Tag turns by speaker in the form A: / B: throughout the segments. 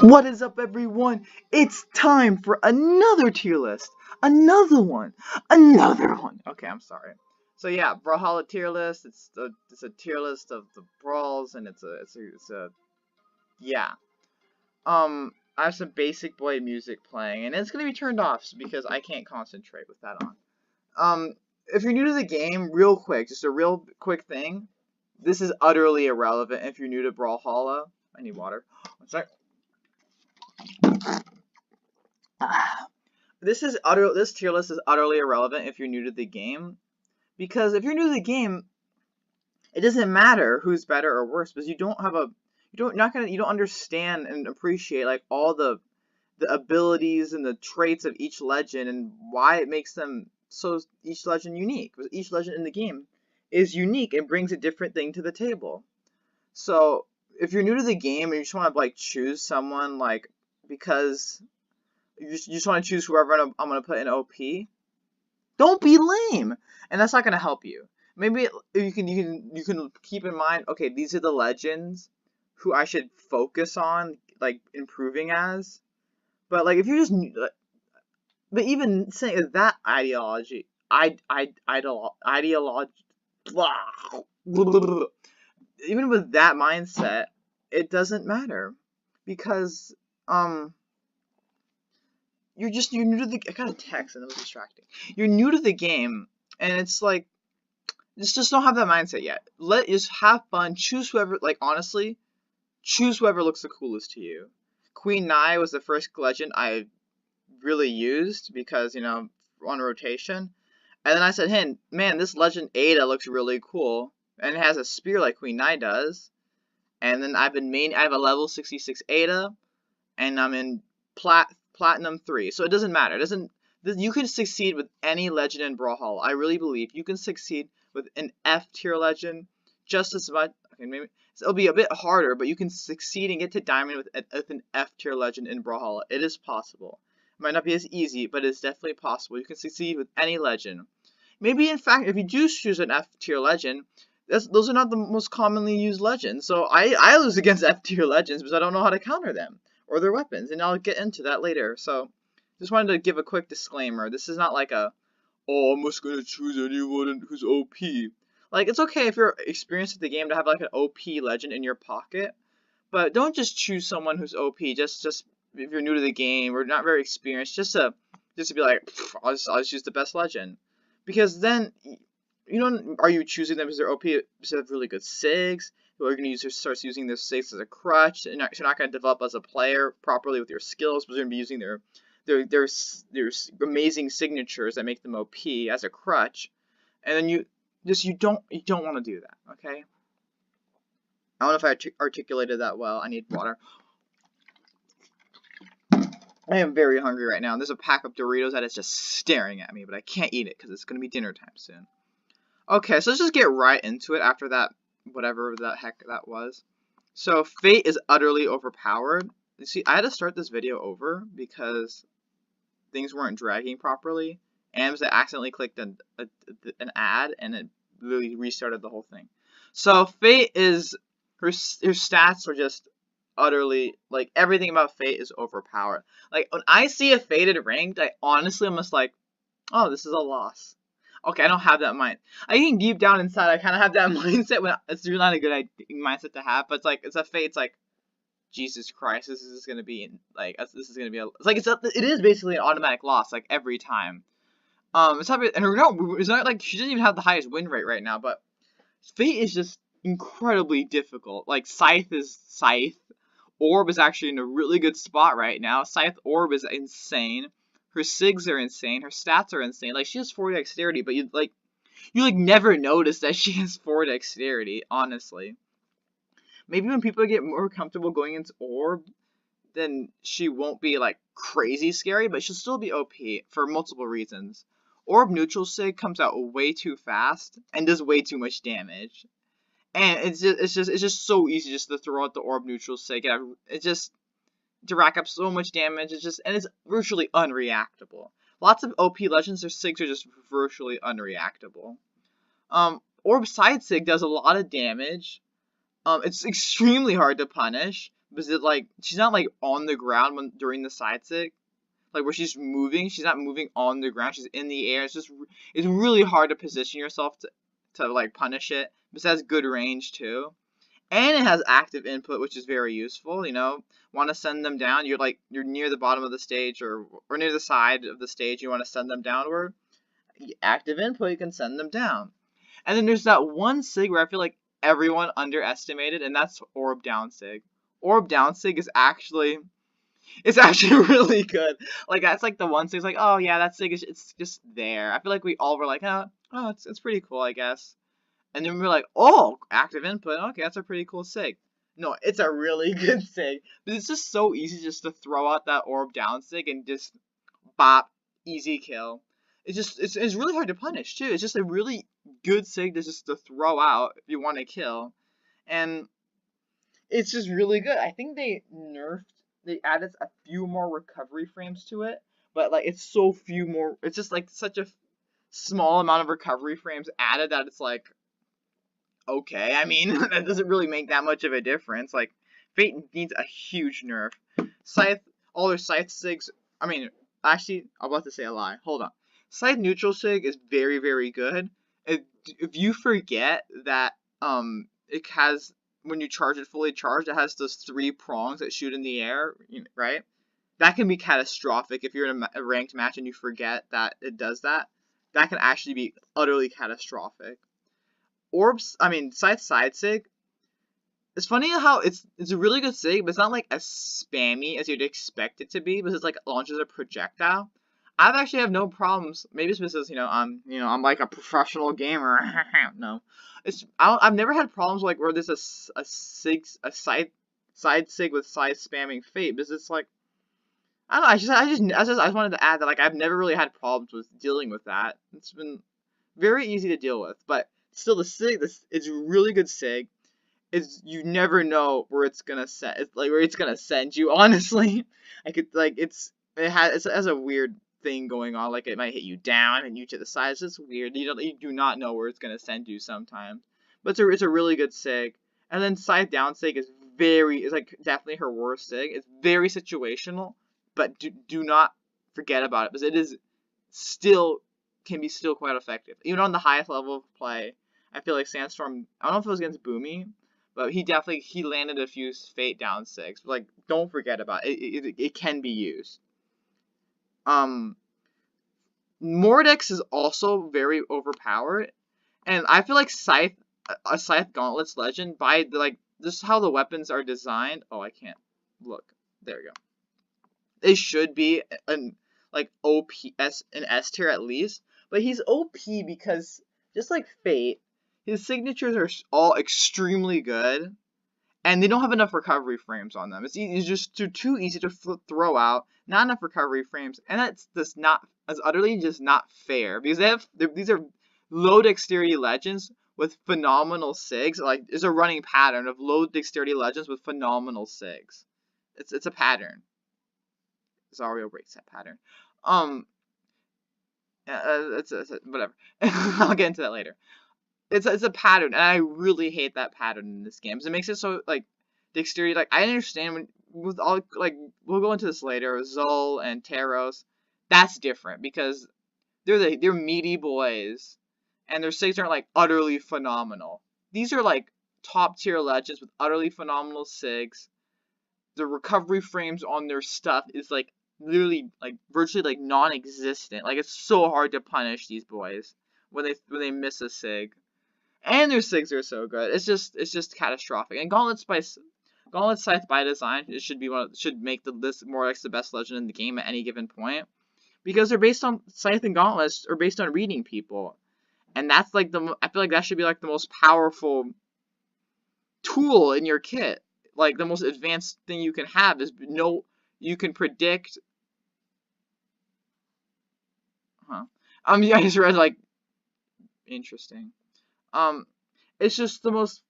A: What is up, everyone? It's time for another tier list. Another one. Okay, I'm sorry. So yeah, Brawlhalla tier list. It's a tier list of the brawls, and it's a yeah. I have some basic boy music playing, and it's gonna be turned off because I can't concentrate with that on. If you're new to the game, real quick, just a real quick thing. This is utterly irrelevant if you're new to Brawlhalla. I need water. One sec. This tier list is utterly irrelevant if you're new to the game, because if you're new to the game, it doesn't matter who's better or worse, because you don't understand and appreciate like all the abilities and the traits of each legend and why it makes them each legend unique. Because each legend in the game is unique and brings a different thing to the table. So if you're new to the game and you just want to like choose someone like because you just want to choose whoever I'm going to put in OP, don't be lame. And that's not going to help you. Maybe you can keep in mind, okay, these are the legends who I should focus on, like, improving as. But, like, if you're just... But even saying that ideology... Even with that mindset, it doesn't matter. Because, you're new to the... I got a text and it was distracting. You're new to the game, and it's like, just don't have that mindset yet. Just have fun. Choose whoever, like, honestly, choose whoever looks the coolest to you. Queen Nai was the first legend I really used because, you know, on rotation. And then I said, hey, man, this legend Ada looks really cool. And it has a spear like Queen Nai does. And then I have a level 66 Ada. And I'm in Platinum 3. So it doesn't matter. You can succeed with any legend in Brawlhalla. I really believe you can succeed with an F tier legend just as much. Okay, maybe it'll be a bit harder, but you can succeed and get to Diamond with an F tier legend in Brawlhalla. It is possible. It might not be as easy, but it's definitely possible. You can succeed with any legend. Maybe, in fact, if you do choose an F tier legend, those are not the most commonly used legends. So I lose against F tier legends because I don't know how to counter them or their weapons, and I'll get into that later. So just wanted to give a quick disclaimer. This is not like a, oh, I'm just gonna choose anyone who's OP. Like, it's okay if you're experienced with the game to have like an OP legend in your pocket, but don't just choose someone who's OP just if you're new to the game or not very experienced, just to be like, I'll just use the best legend, because then are you choosing them because they're OP because they have really good SIGs? Who are going to start using their SIGs as a crutch? And you're not going to develop as a player properly with your skills, but you're going to be using their amazing signatures that make them OP as a crutch, and then you don't want to do that, okay? I don't know if I articulated that well. I need water. I am very hungry right now. There's a pack of Doritos that is just staring at me, but I can't eat it because it's going to be dinner time soon. Okay, so let's just get right into it after that, whatever the heck that was. So Fait is utterly overpowered. You see, I had to start this video over because things weren't dragging properly, and I accidentally clicked an ad, and it really restarted the whole thing. So Fait is her stats are just utterly, like, everything about Fait is overpowered. Like, when I see a Fated ranked, I'm just like, oh, this is a loss. Okay, I don't have that mind. I think deep down inside I kind of have that mindset. When it's really not a good mindset to have, but it's like, it's a Fait. It's like, Jesus Christ, this is gonna be like, it is basically an automatic loss, like, every time. It's not like she doesn't even have the highest win rate right now, but Fait is just incredibly difficult. Like, Scythe is Scythe. Orb is actually in a really good spot right now. Scythe Orb is insane. Her SIGs are insane. Her stats are insane. Like, she has 4 dexterity, but you never notice that she has 4 dexterity, honestly. Maybe when people get more comfortable going into Orb, then she won't be, like, crazy scary, but she'll still be OP for multiple reasons. Orb neutral SIG comes out way too fast and does way too much damage. And it's just so easy just to throw out the Orb neutral SIG. It's just to rack up so much damage. And it's virtually unreactable. Lots of OP legends, their SIGs are just virtually unreactable. Orb side SIG does a lot of damage. It's extremely hard to punish, Because it, like, she's not, like, on the ground during the side sig. Like, where she's moving, she's not moving on the ground, she's in the air. It's really hard to position yourself to like, punish it. But it has good range, too. And it has active input, which is very useful, you know. Want to send them down, you're near the bottom of the stage, or near the side of the stage, you want to send them downward. Active input, you can send them down. And then there's that one sig where I feel like everyone underestimated, and that's Orb Down sig. Orb Down sig is actually... It's actually really good. Like, that's like the one sig, it's like, oh yeah, that sig it's just there. I feel like we all were like, oh, it's pretty cool, I guess. And then we were like, oh, active input, okay, that's a pretty cool sig. No, it's a really good sig. But it's just so easy just to throw out that orb down sig and just bop, easy kill. It's really hard to punish too. It's just a really good sig to throw out if you want to kill. And it's just really good. I think they added a few more recovery frames to it, but like it's so few more. It's just like such a small amount of recovery frames added that it's like, okay, I mean, that doesn't really make that much of a difference. Like, Fate needs a huge nerf. Scythe, all their Scythe sigs, I mean, actually, I'm about to say a lie. Hold on. Scythe neutral sig is very, very good. If you forget that it has, when you charge it fully charged, it has those 3 prongs that shoot in the air, right? That can be catastrophic if you're in a ranked match and you forget that it does that. That can actually be utterly catastrophic. Scythe side sig. It's funny how it's a really good sig, but it's not like as spammy as you'd expect it to be, because it like launches a projectile. I actually have no problems. Maybe it's because I'm like a professional gamer. No, I've never had problems like where there's a side sig with side spamming Fate, because it's like, I don't know. I just wanted to add that, like, I've never really had problems with dealing with that. It's been very easy to deal with, but still, the sig, it's a really good sig. You never know where it's gonna send. It's like where it's gonna send you. Honestly, it has a weird thing going on. Like, it might hit you down and you to the side. It's just weird. You do not know where it's gonna send you sometimes. But it's a really good sig. And then side down sig is like definitely her worst sig. It's very situational, but do not forget about it, because it is can be still quite effective. Even on the highest level of play, I feel like Sandstorm, I don't know if it was against Boomy, but he landed a few Fate down sigs. Like, don't forget about it. It can be used. Mordex is also very overpowered, and I feel like a Scythe Gauntlet's Legend, by just how the weapons are designed. Oh, I can't look. There we go. They should be an S tier at least, but he's OP because, just like Fate, his signatures are all extremely good, and they don't have enough recovery frames on them. It's just too easy to throw out, not enough recovery frames, and that's utterly just not fair, because these are low dexterity legends with phenomenal sigs. Like, there's a running pattern of low dexterity legends with phenomenal sigs. It's a pattern. Zariel breaks that pattern. Whatever. I'll get into that later. It's a pattern, and I really hate that pattern in this game, because it makes it so, like, dexterity, like, I understand with all, like, we'll go into this later, with Xull and Teros, that's different, because they're meaty boys, and their sigs aren't, like, utterly phenomenal. These are, like, top-tier legends with utterly phenomenal sigs. The recovery frames on their stuff is, like, literally, like, virtually, like, non-existent. Like, it's so hard to punish these boys when they miss a sig. And their sigs are so good. It's just catastrophic. And Gauntlet Scythe by design, it should make the list more like the best legend in the game at any given point, because they're based on Scythe and Gauntlets are based on reading people, and that's like I feel like that should be like the most powerful tool in your kit. Like, the most advanced thing you can have is you can predict. I just read, like, interesting. It's just the most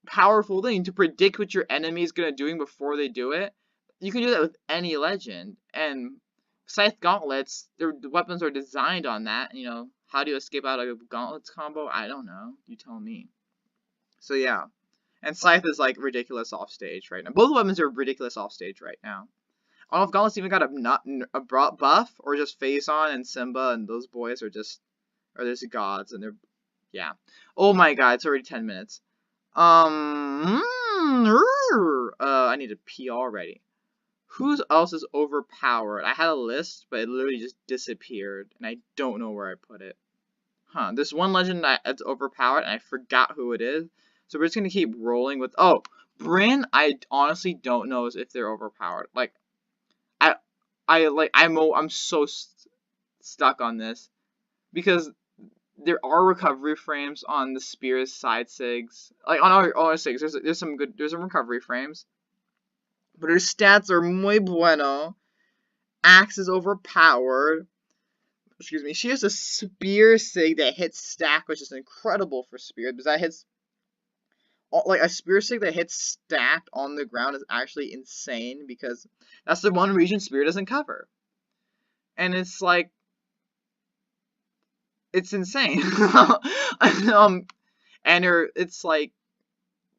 A: powerful thing to predict what your enemy is gonna do before they do it. You can do that with any legend, and Scythe Gauntlets, the weapons are designed on that. You know, how do you escape out of a Gauntlets combo? I don't know. You tell me. So yeah, And Scythe is like ridiculous off stage right now. Both weapons are ridiculous off stage right now. I don't know if Gauntlet's even got a buff or just Phase on, and Simba and those boys are just just gods, and they're yeah. Oh my god, it's already 10 minutes. I need to pee already. Who else is overpowered? I had a list, but it literally just disappeared, and I don't know where I put it. Huh, this one legend that's overpowered, and I forgot who it is. So we're just gonna keep rolling with, oh, Brynn, I honestly don't know if they're overpowered. Like, I'm so stuck on this. Because there are recovery frames on the Spear's side sigs. Like, on all our sigs, there's some recovery frames. But her stats are muy bueno. Axe is overpowered. Excuse me. She has a Spear sig that hits stack, which is incredible for Spear. Because that hits... Like, a Spear sig that hits stacked on the ground is actually insane. Because that's the one region Spear doesn't cover. And it's like... It's insane. It's like...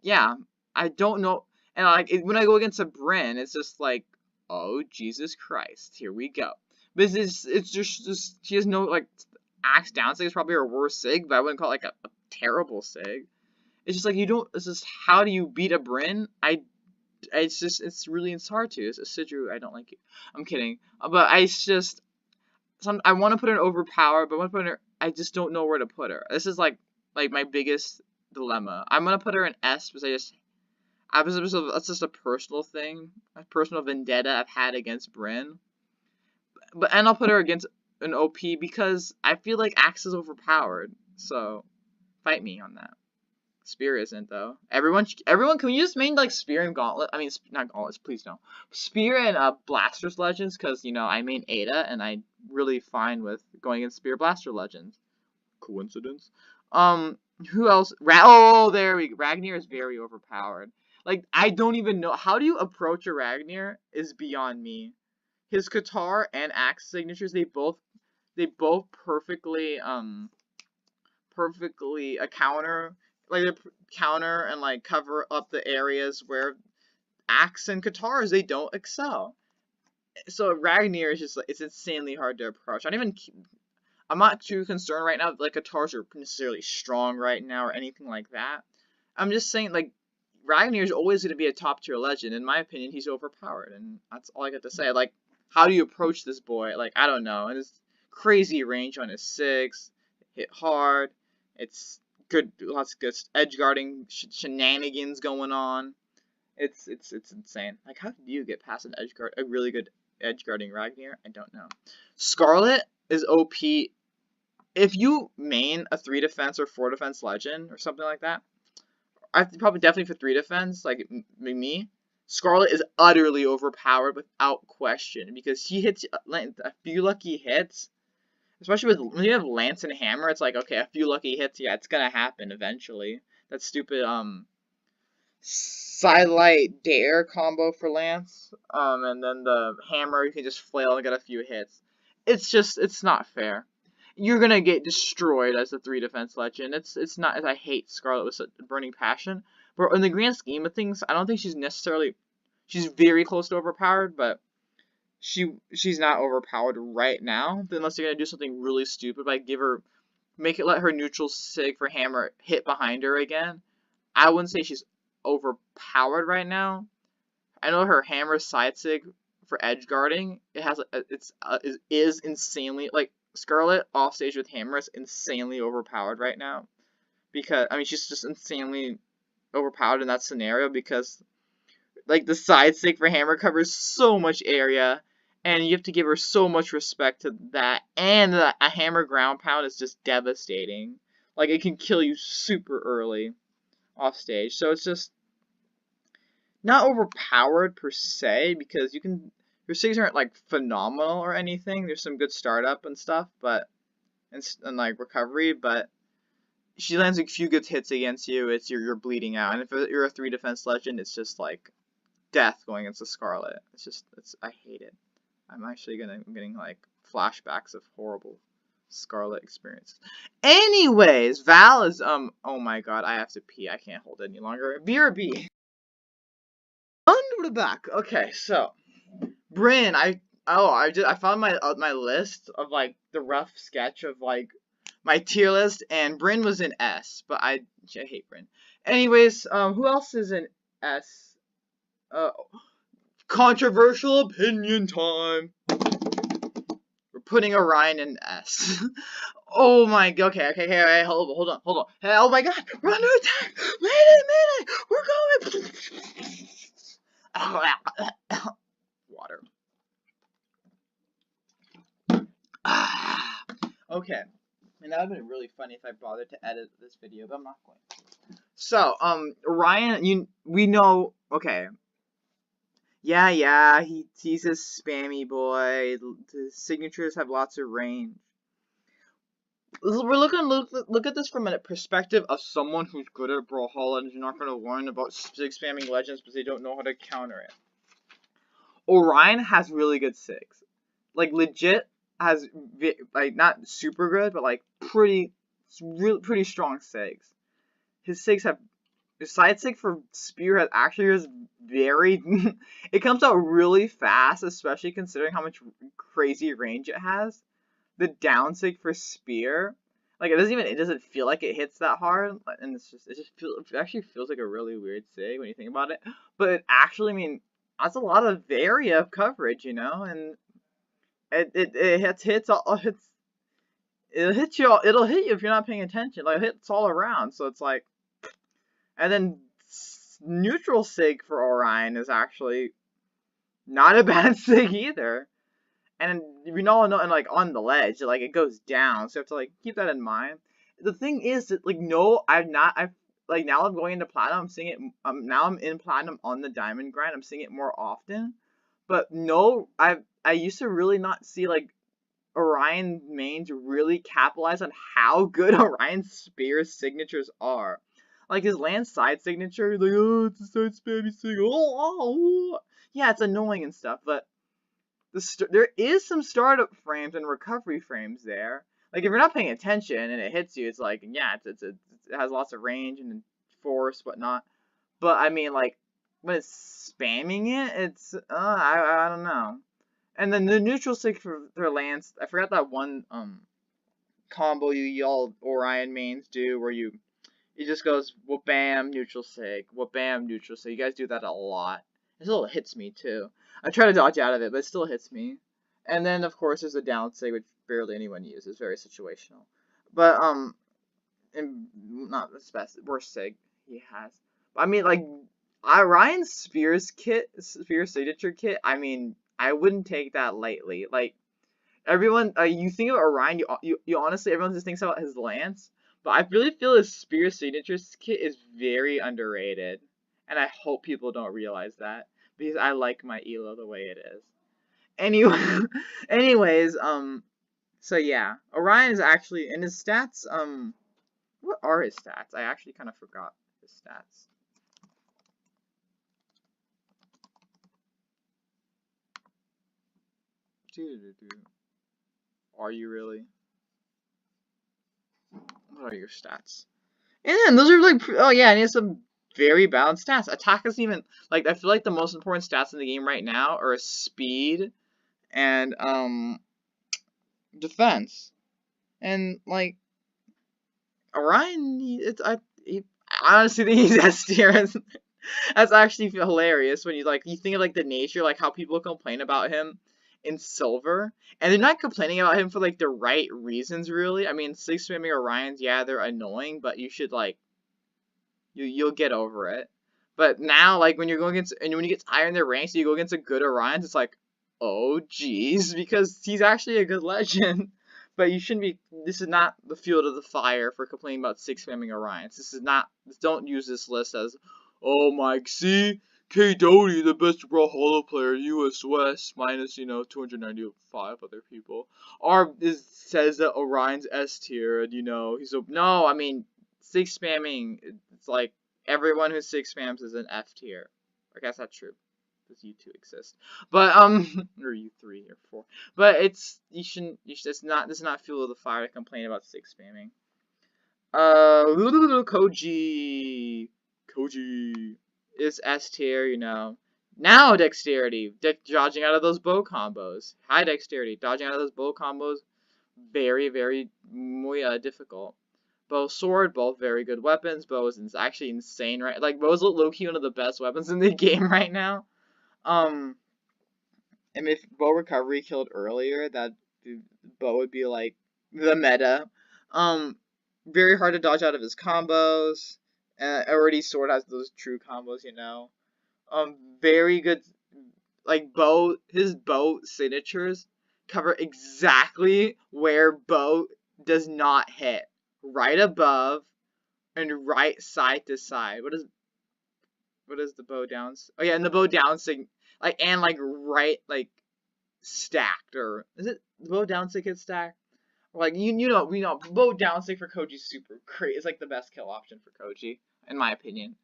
A: Yeah. I don't know... And like when I go against a Brynn, it's just like, oh Jesus Christ, here we go. But it's just she has no like axe down sig is probably her worst sig, but I wouldn't call it like a terrible sig. It's just like you don't. It's just how do you beat a Brynn? It's really hard to. It's a Sidra. I don't like it. I'm kidding, but I want to put her in overpowered, but I want to put her. I just don't know where to put her. This is like my biggest dilemma. I'm gonna put her in S because that's just a personal thing, a personal vendetta I've had against Brynn. And I'll put her against an OP because I feel like Axe is overpowered. So, fight me on that. Spear isn't though. Everyone, can we just main like Spear and Gauntlet? I mean, not Gauntlets, please don't. Spear and Blasters Legends, because you know I main Ada and I'm really fine with going against Spear Blaster Legends. Coincidence? Who else? Oh, there we go. Ragnir is very overpowered. Like, I don't even know. How do you approach a Ragnir is beyond me. His Qatar and Axe signatures, they both perfectly, counter. Like, they counter and, like, cover up the areas where Axe and Qatars, they don't excel. So, Ragnir is just, like, it's insanely hard to approach. I'm not too concerned right now, like, Qatars are necessarily strong right now or anything like that. I'm just saying, like, Ragnir is always going to be a top-tier legend. In my opinion, he's overpowered, and that's all I got to say. Like, how do you approach this boy? Like, I don't know. And his crazy range on his sigs, hit hard. It's good, lots of good edge guarding shenanigans going on. It's insane. Like, how did you get past a really good edge guarding Ragnir? I don't know. Scarlet is OP. If you main a 3 defense or 4 defense legend or something like that, probably definitely for 3 defense, like me, Scarlet is utterly overpowered without question because she hits a few lucky hits, especially when you have Lance and Hammer. It's like, okay, a few lucky hits, yeah, it's gonna happen eventually. That stupid Sidelight Dare combo for Lance, and then the Hammer, you can just flail and get a few hits. It's not fair. You're gonna get destroyed as a 3 defense legend. It's not. I hate Scarlet with such burning passion, but in the grand scheme of things, I don't think she's necessarily. She's very close to overpowered, but she's not overpowered right now. Unless you're gonna do something really stupid, like let her neutral sig for Hammer hit behind her again. I wouldn't say she's overpowered right now. I know her Hammer side sig for edge guarding. Is insanely like. Scarlet offstage with Hammer is insanely overpowered right now. Because, I mean, she's just insanely overpowered in that scenario because, like, the side stick for Hammer covers so much area, and you have to give her so much respect to that, and a Hammer ground pound is just devastating. Like, it can kill you super early offstage, so it's just not overpowered per se, because you can... Your sigs aren't, like, phenomenal or anything. There's some good startup and stuff, but... And like, recovery, but... She lands a few good hits against you, you're bleeding out. And if you're a 3 defense legend, it's just, like, death going against the Scarlet. I hate it. I'm getting, like, flashbacks of horrible Scarlet experiences. Anyways, Val is, oh my god, I have to pee. I can't hold it any longer. BRB. Under the back. Okay, so, Brynn, I found my list of, like, the rough sketch of, like, my tier list, and Brynn was in S, but I hate Brynn. Anyways, who else is in S? Controversial opinion time. We're putting Orion in S. Oh my god, okay, hold on. Hey, oh my god, we're under attack! Wait a minute! We're going! Water. Okay. And that would have been really funny if I bothered to edit this video, but I'm not going to. So, Orion, we know, okay. Yeah, he's a spammy boy. The signatures have lots of range. We're look at this from a perspective of someone who's good at Brawlhalla and is not going to learn about sig spamming legends because they don't know how to counter it. Orion has really good sigs. Like, legit has, like, not super good, but, like, pretty strong sigs. His sigs have, his side sig for Spear has actually is very, it comes out really fast, especially considering how much crazy range it has. The down sig for Spear, like, it doesn't feel like it hits that hard, and it actually feels like a really weird sig when you think about it. But it actually, I mean, that's a lot of area of coverage, you know, and it'll hit you if you're not paying attention. Like, it hits all around, so it's like, and then neutral sig for Orion is actually not a bad sig either. And we all know, and like on the ledge, like it goes down, so you have to like keep that in mind. The thing is that like now I'm going into platinum. I'm seeing it. Now I'm in platinum on the diamond grind. I'm seeing it more often. But no, I used to really not see like Orion mains really capitalize on how good Orion Spear's signatures are. Like his land side signature, like, oh, it's a side spammy sig. Oh. Yeah, it's annoying and stuff, but there is some startup frames and recovery frames there. Like, if you're not paying attention and it hits you, it's like, yeah, it has lots of range and force, whatnot. But, I mean, like, when it's spamming it, it's, I don't know. And then the neutral sig for their lands, I forgot that one, combo you all Orion mains do, where it just goes, whoop bam, neutral sig, whoop bam, neutral sig. You guys do that a lot. It still hits me, too. I try to dodge out of it, but it still hits me. And then, of course, there's a down sig, which barely anyone uses. Very situational. But, and not the best, worst sig he has. But, I mean, like, Ryan's Spear signature kit, I mean, I wouldn't take that lightly. Like, everyone, you think of Orion, you honestly, everyone just thinks about his lance. But I really feel his Spear signature kit is very underrated. And I hope people don't realize that. Because I like my Elo the way it is. Anyways, so yeah. Orion is actually, in his stats, what are his stats? I actually kind of forgot his stats. Are you really? What are your stats? And those are like, oh yeah, and he has some very balanced stats. Attack isn't even, like, I feel like the most important stats in the game right now are speed and, defense. And, like, Orion, I honestly think he's S tier. That's actually hilarious when you think of, like, the nature, like, how people complain about him in Silver. And they're not complaining about him for, like, the right reasons, really. I mean, sig spamming Orions, yeah, they're annoying, but you should, like, you'll get over it. But now, like, when you're going against, and when you get higher in their ranks, you go against a good Orion, it's like, oh, geez, because he's actually a good legend. But you shouldn't be, this is not the field of the fire for complaining about sig spamming Orions. This is not, don't use this list as, oh my, see, K. Doty, the best Brawlhalla player, US West, minus, 295 other people. Says that Orion's S tier, and, he's a, no, I mean, sig spamming, it's like, everyone who sig spams is an F tier. I guess that's true. Does U2 exist? But or U3 or 4. But it's it's not does not fuel the fire to complain about 6 spamming. Koji is S tier, you know. Now dexterity, dodging out of those bow combos. High dexterity, dodging out of those bow combos. Very, very muy difficult. Bow, sword, both very good weapons. Bow is actually insane, right? Like, bow's low-key one of the best weapons in the game right now. And if bow recovery killed earlier, that bow would be like the meta. Very hard to dodge out of his combos. Already sword has those true combos, you know. Very good, like his bow signatures cover exactly where bow does not hit. Right above and right side to side. What is the bow down? Oh yeah, and the bow down sig and right stacked, or is it the bow down sig hit stacked? Like we know bow down sig for Koji's super great. It's like the best kill option for Koji, in my opinion.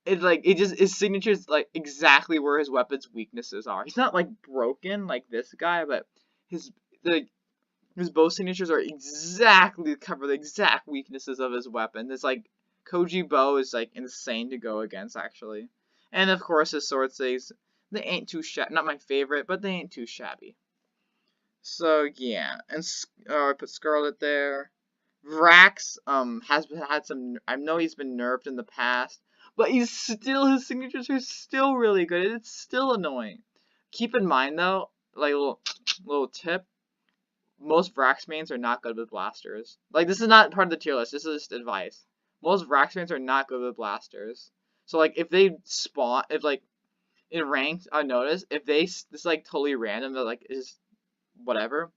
A: His signature's like exactly where his weapon's weaknesses are. He's not like broken like this guy, but his bow signatures are exactly cover the exact weaknesses of his weapon. It's like Koji bow is like insane to go against actually, and of course his sword sigs, they ain't too not my favorite, but they ain't too shabby. So yeah, and I put Scarlet there. Vraxx has had some. I know he's been nerfed in the past, but his signatures are still really good. It's still annoying. Keep in mind though, like little tip. Most Vraxx mains are not good with blasters. Like, this is not part of the tier list. This is just advice. Most Vraxx mains are not good with blasters. So, like, if they spawn, in ranked, I noticed, if this is, like, totally random, they're, like, is whatever.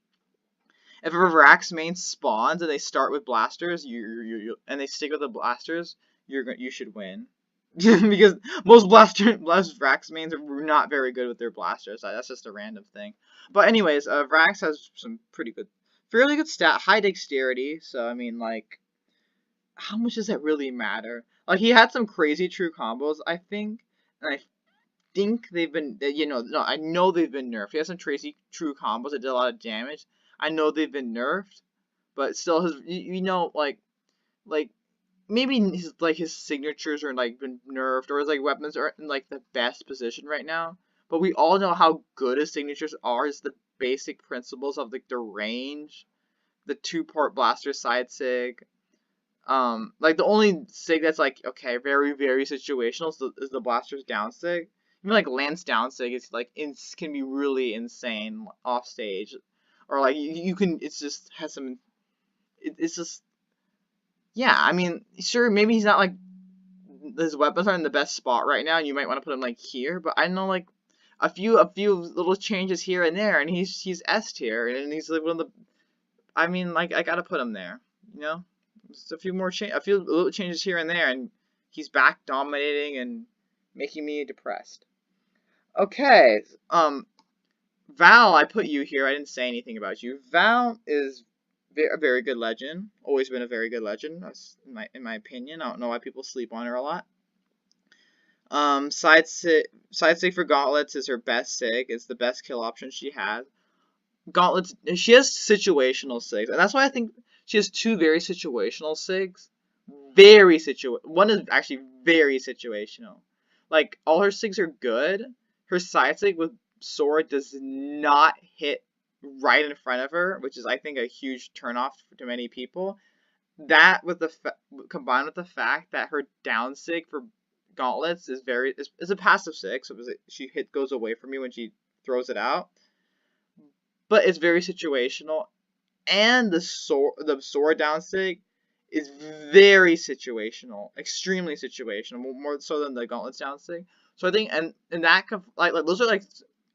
A: If a Vraxx main spawns and they start with blasters, and they stick with the blasters, you should win. Because most Vraxx mains are not very good with their blasters. That's just a random thing. But anyways, Vraxx has some fairly good high dexterity. So I mean, like, how much does that really matter? Like, he had some crazy true combos, I think, and I think they've been, I know they've been nerfed. He has some crazy true combos that did a lot of damage. I know they've been nerfed, but still, maybe his signatures are like been nerfed, or his weapons aren't in like the best position right now. But we all know how good his signatures are. Is the basic principles of like the range, the 2-part blaster side sig. Like the only sig that's like okay, very very situational is the blaster's down sig. Even like Lance down sig is like can be really insane off stage, or like you can it's just has some. It's just. Yeah, I mean, sure, maybe he's not like his weapons aren't in the best spot right now, and you might want to put him like here. But I know like a few little changes here and there, and he's S tier, and he's like one of the. I mean, like I gotta put him there, you know. Just a few little changes here and there, and he's back dominating and making me depressed. Okay, Val, I put you here. I didn't say anything about you. Val is a very good legend. Always been a very good legend. That's in my opinion. I don't know why people sleep on her a lot. Side sig for gauntlets is her best sig. It's the best kill option she has. Gauntlets. She has situational sigs, and that's why I think she has 2 very situational sigs. One is actually very situational. Like all her sigs are good. Her side sig with sword does not hit right in front of her, which is I think a huge turnoff to many people. That with combined with the fact that her down sig for gauntlets is a passive sig, so goes away from you when she throws it out. But it's very situational, and the sword down sig is very situational, extremely situational, more so than the gauntlets down sig. So I think and that like those are like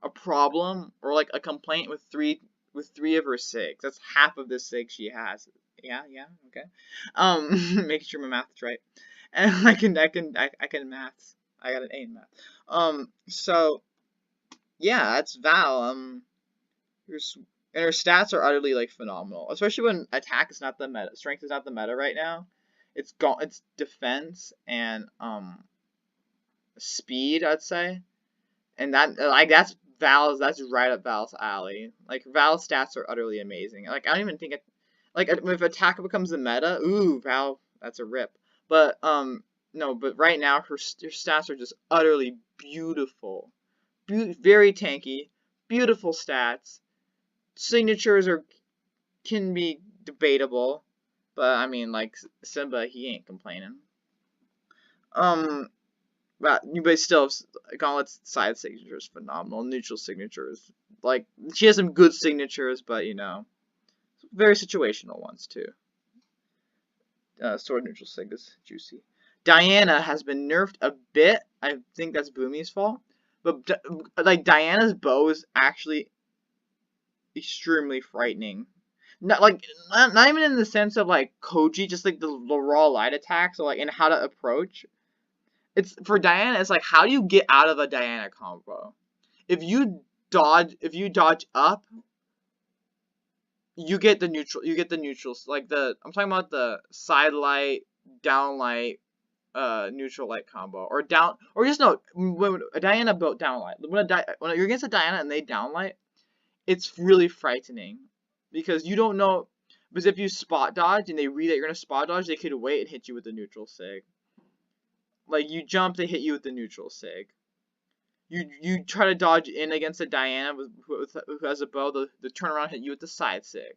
A: a problem or like a complaint with three of her sigs. That's half of the sig she has. Yeah, okay. Making sure my math's right. And I can maths. I got an A in math. So yeah, that's Val. And her stats are utterly like phenomenal, especially when attack is not the meta, strength is not the meta right now. It's defense and speed, I'd say. And that, like, that's right up Val's alley. Like, Val's stats are utterly amazing. Like, I don't even think like, if attack becomes the meta, ooh, Val, that's a rip. But, no, but right now, her stats are just utterly beautiful. Very tanky, beautiful stats. Signatures can be debatable, but, I mean, like, Simba, he ain't complaining. But still, Gauntlet's side signature is phenomenal. Neutral signatures, like, she has some good signatures, but, you know, very situational ones, too. Sword neutral sig is juicy. Diana has been nerfed a bit. I think that's Boomy's fault. But, like, Diana's bow is actually extremely frightening. Not even in the sense of, like, Koji, just, like, the raw light attacks, or, like, and how to approach. It's for Diana. It's like, how do you get out of a Diana combo? If you dodge up, you get the neutral. You get the neutrals. Like I'm talking about the side light, down light, neutral light combo, or just no. When a Diana built down light. When you're against a Diana and they down light, it's really frightening because you don't know. Because if you spot dodge and they read that you're gonna spot dodge, they could wait and hit you with the neutral sig. Like, you jump, they hit you with the neutral sig. You try to dodge in against a Diana who has a bow, the turnaround hit you with the side sig.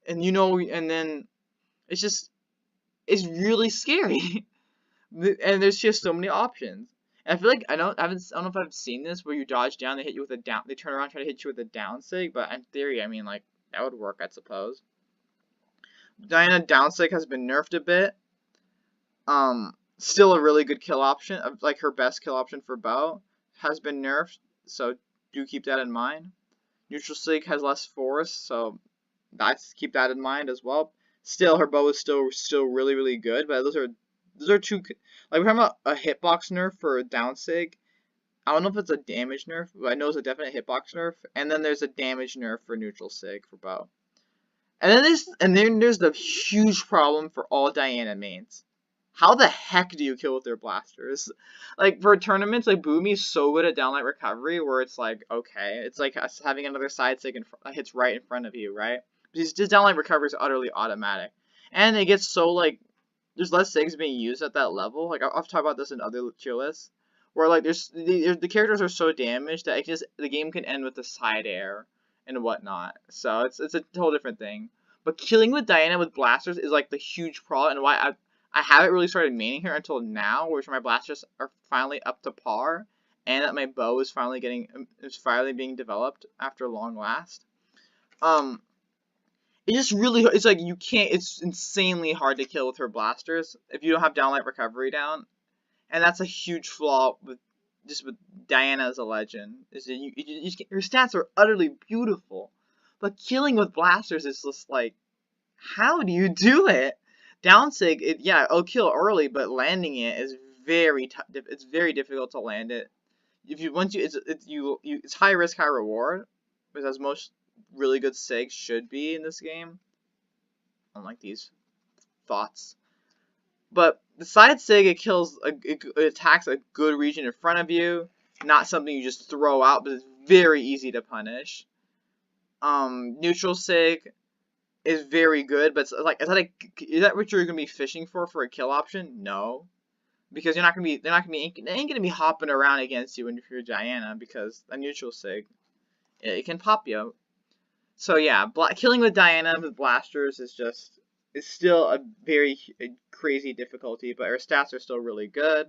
A: And you know, and then it's really scary. And there's just so many options. And I feel like I don't know if I've seen this where you dodge down, they hit you with a down, they turn around, try to hit you with a down sig, but in theory, I mean, like, that would work, I suppose. Diana down sig has been nerfed a bit. Still a really good kill option, like her best kill option for bow, has been nerfed, so do keep that in mind. Neutral sig has less force, so keep that in mind as well. Still, her bow is still really, really good, but those are two, like, we're talking about a hitbox nerf for down sig. I don't know if it's a damage nerf, but I know it's a definite hitbox nerf, and then there's a damage nerf for neutral sig for bow. And then there's the huge problem for all Diana mains. How the heck do you kill with their blasters? Like, for tournaments, like, Boomy is so good at downlight recovery, where it's like, okay, it's like having another side sig hits right in front of you, right? Because this downlight recovery is utterly automatic. And it gets so, like, there's less sigs being used at that level. Like, I've talked about this in other tier lists, where, like, the characters are so damaged that the game can end with a side air and whatnot. So, it's a whole different thing. But killing with Diana with blasters is, like, the huge problem, and why I haven't really started maining her until now, which my blasters are finally up to par, and that my bow is finally being developed after long last. It's like it's insanely hard to kill with her blasters if you don't have downlight recovery down, and that's a huge flaw with Diana as a legend. Is that her stats are utterly beautiful, but killing with blasters is just like, how do you do it? Down sig, it'll kill early, but landing it is very tough. It's very difficult to land it. It's high risk, high reward, because as most really good sigs should be in this game. Unlike these thoughts, but the side sig, it attacks a good region in front of you, not something you just throw out, but it's very easy to punish. Neutral sig is very good, but it's like, is that what you're gonna be fishing for a kill option? No, because they ain't gonna be hopping around against you when you're Diana, because a neutral sig, it can pop you. So yeah, killing with Diana with blasters is still a very crazy difficulty, but her stats are still really good,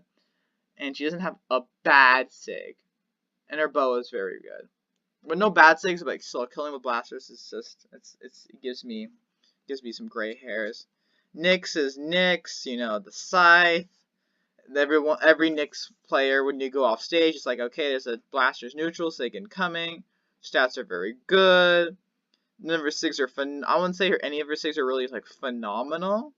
A: and she doesn't have a bad sig, and her bow is very good. But no bad sigs, but still killing with blasters is it gives me some gray hairs. Nyx is Nyx, you know, the scythe. Every Nyx player, when you go off stage, it's like, okay, there's a blaster's neutral sig incoming. Stats are very good. None of her sigs are I wouldn't say any of her sigs are really like phenomenal.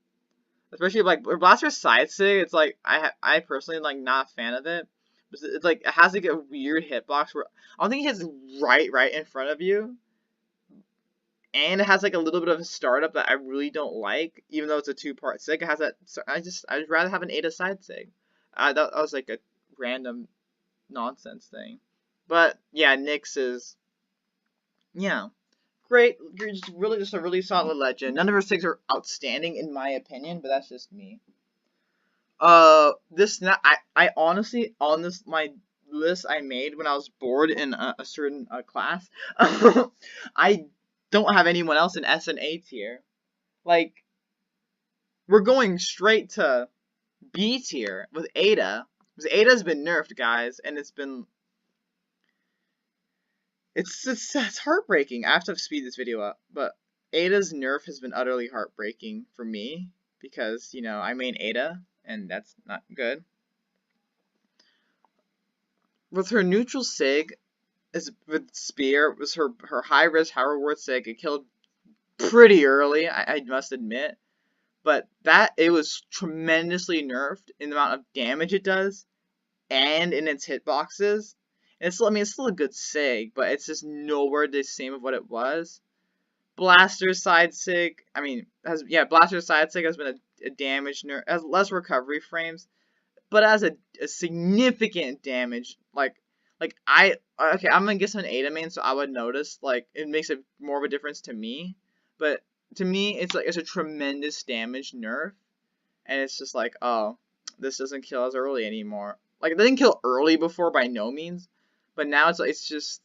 A: Especially like her blaster's side sig, it's like I personally like not a fan of it. It's like, it has like a weird hitbox where I don't think it hits right in front of you, and it has like a little bit of a startup that I really don't like, even though it's a 2-part sig. It has that. I'd rather have an Ada side sig. That was like a random nonsense thing. But yeah, Nyx is, yeah, great. You're just really just a really solid legend. None of her SIGs are outstanding in my opinion, but that's just me. I honestly, on this my list I made when I was bored in a certain class, I don't have anyone else in S and A tier. Like, we're going straight to B tier with Ada. Because Ada's been nerfed, guys, and it's heartbreaking. I have to speed this video up, but Ada's nerf has been utterly heartbreaking for me because, you know, I main Ada, and that's not good. With her neutral SIG, with Spear, was her high risk, high reward SIG. It killed pretty early, I must admit, but it was tremendously nerfed in the amount of damage it does, and in its hitboxes. And it's still a good SIG, but it's just nowhere the same of what it was. Blaster's side SIG, Blaster's side SIG has been a damage nerf, has less recovery frames, but as a significant damage, I'm gonna guess I'm an Ada main, so I would notice, it makes it more of a difference to me, but to me, it's a tremendous damage nerf, and it's just oh, this doesn't kill as early anymore. It didn't kill early before by no means, but now it's just,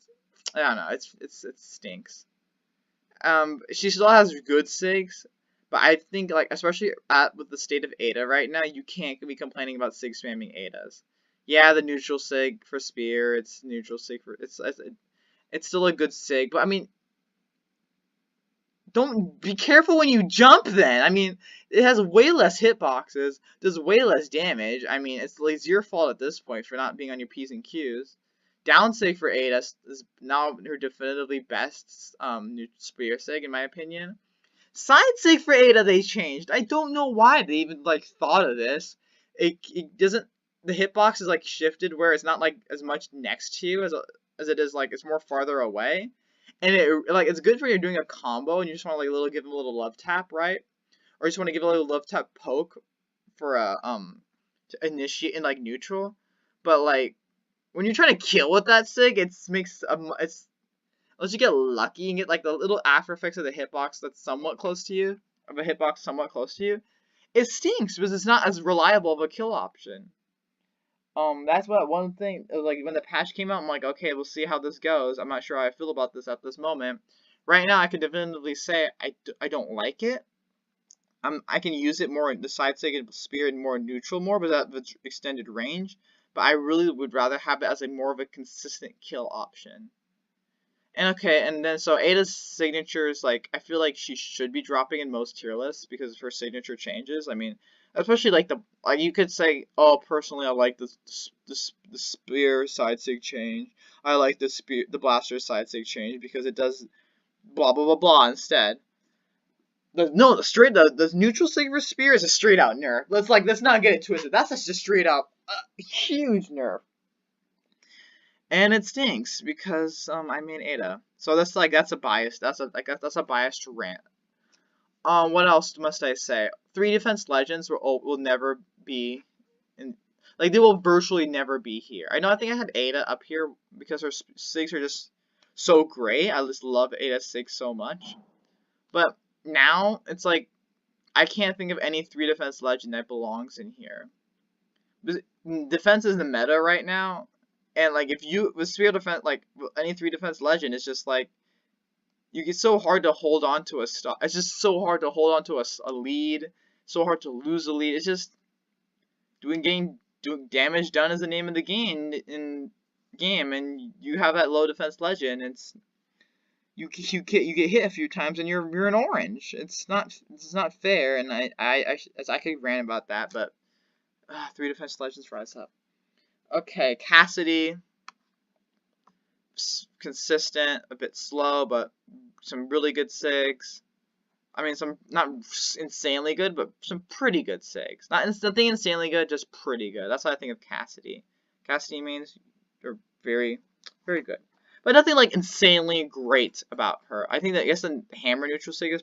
A: I don't know, it stinks. She still has good SIGs, but I think, especially with the state of Ada right now, you can't be complaining about SIG spamming Adas. Yeah, the neutral SIG for Spear, it's neutral SIG for, it's still a good SIG, but I mean, don't be careful when you jump then. It has way less hitboxes, does way less damage. It's your fault at this point for not being on your P's and Q's. Down SIG for Ada is now her definitively best Spear SIG, in my opinion. Side SIG for Ada they changed. I don't know why they even thought of this. It doesn't, the hitbox is shifted where it's not as much next to you as it is it's more farther away. And it's good for when you're doing a combo and you just want to give them a little love tap, right? Or you just want to give a little love tap poke for to initiate in neutral. But when you're trying to kill with that SIG, unless you get lucky and get the little after effects of the hitbox that's somewhat close to you, it stinks because it's not as reliable of a kill option. That's what one thing, when the patch came out, I'm like, okay, we'll see how this goes. I'm not sure how I feel about this at this moment. Right now, I can definitively say I don't like it. I can use it more in the side SIG and Spear and more neutral but that's extended range. But I really would rather have it as more of a consistent kill option. And okay, and then so Ada's signatures, I feel like she should be dropping in most tier lists because of her signature changes. Especially you could say, oh, personally I like the Spear side SIG change. I like the Blaster side SIG change because it does blah blah blah blah instead. The neutral SIG for Spear is a straight out nerf. Let's not get it twisted. That's just a straight out huge nerf. And it stinks because I main Ada. So that's a bias. That's a biased rant. What else must I say? 3 defense legends will never be in, they will virtually never be here. I think I had Ada up here because her SIGs are just so great. I just love Ada's SIG so much. But now it's I can't think of any 3 defense legend that belongs in here. Defense is the meta right now, and if you with Spear defense, any 3 defense legend, it's just you get so hard to hold on to a stop. It's just so hard to hold on to a lead. So hard to lose a lead. It's just doing damage done is the name of the game and you have that low defense legend. It's you get hit a few times and you're an orange. It's not fair, and I could rant about that, but 3 defense legends rise up. Okay, Cassidy, consistent, a bit slow, but some really good SIGs. Some not insanely good, but some pretty good SIGs. Nothing insanely good, just pretty good. That's what I think of Cassidy. Cassidy mains are very, very good, but nothing insanely great about her. I think that the hammer neutral SIG is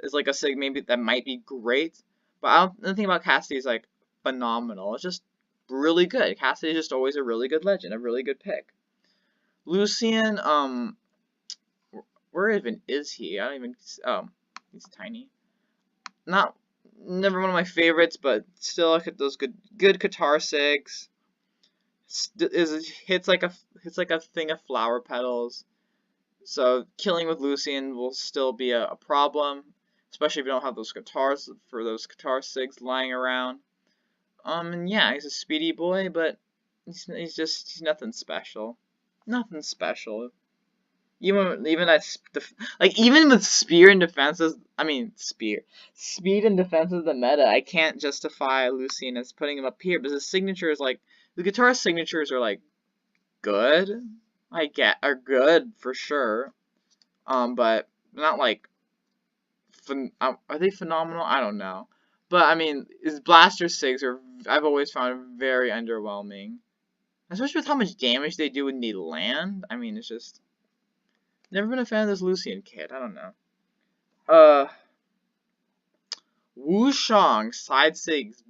A: a SIG maybe that might be great, but the thing about Cassidy is phenomenal. It's just really good. Cassidy is just always a really good legend, a really good pick. Lucien, where even is he? I don't even, oh, he's tiny. Never one of my favorites, but still look at those good guitar sigs. Hits like a thing of flower petals. So killing with Lucien will still be a problem, especially if you don't have those guitars for those guitar sigs lying around. And yeah, he's a speedy boy, but he's nothing special. Nothing special. Even with spear and defenses, speed and defense is the meta. I can't justify Lucien as putting him up here because his signature is like the guitar signatures are like good. Are good for sure. But not like are they phenomenal? I don't know. But I mean, his blaster sigs I've always found very underwhelming, especially with how much damage they do when they land. I mean, it's just. Never been a fan of this Lucien kid. I don't know. Wu Shang side sigs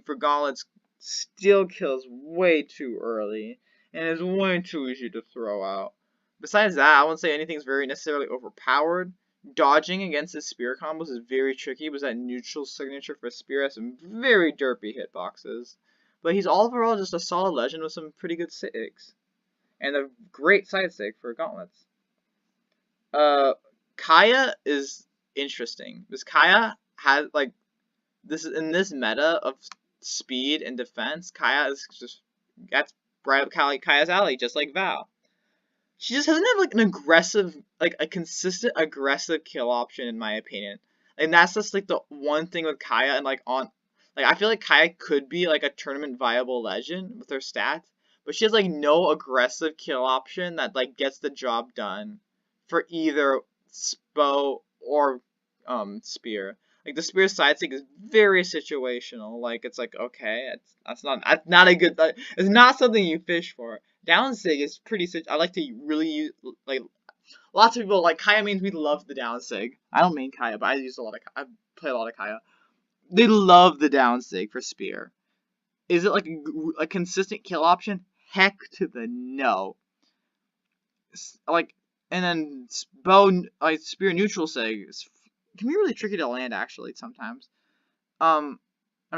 A: for gauntlets still kills way too early and is way too easy to throw out. Besides that, I wouldn't say anything's very necessarily overpowered. Dodging against his spear combos is very tricky because that neutral signature for spear has some very derpy hitboxes. But he's overall just a solid legend with some pretty good sigs. And a great side sig for gauntlets. Kaya is interesting because Kaya has in this meta of speed and defense. Kaya is that's right up Kaya's alley, just like Val. She just doesn't have an aggressive, a consistent aggressive kill option in my opinion, and that's just the one thing with Kaya. And I feel like Kaya could be a tournament viable legend with her stats, but she has no aggressive kill option that gets the job done for either bow or spear. The spear side sig is very situational. Okay, that's not a good. It's not something you fish for. Down sig is pretty. I like to really use lots of people Kaya means we love the down sig. I don't mean Kaya, but I play a lot of Kaya. They love the down sig for spear. Is it a consistent kill option? Heck to the no. And then bow, spear neutral sig can be really tricky to land actually sometimes.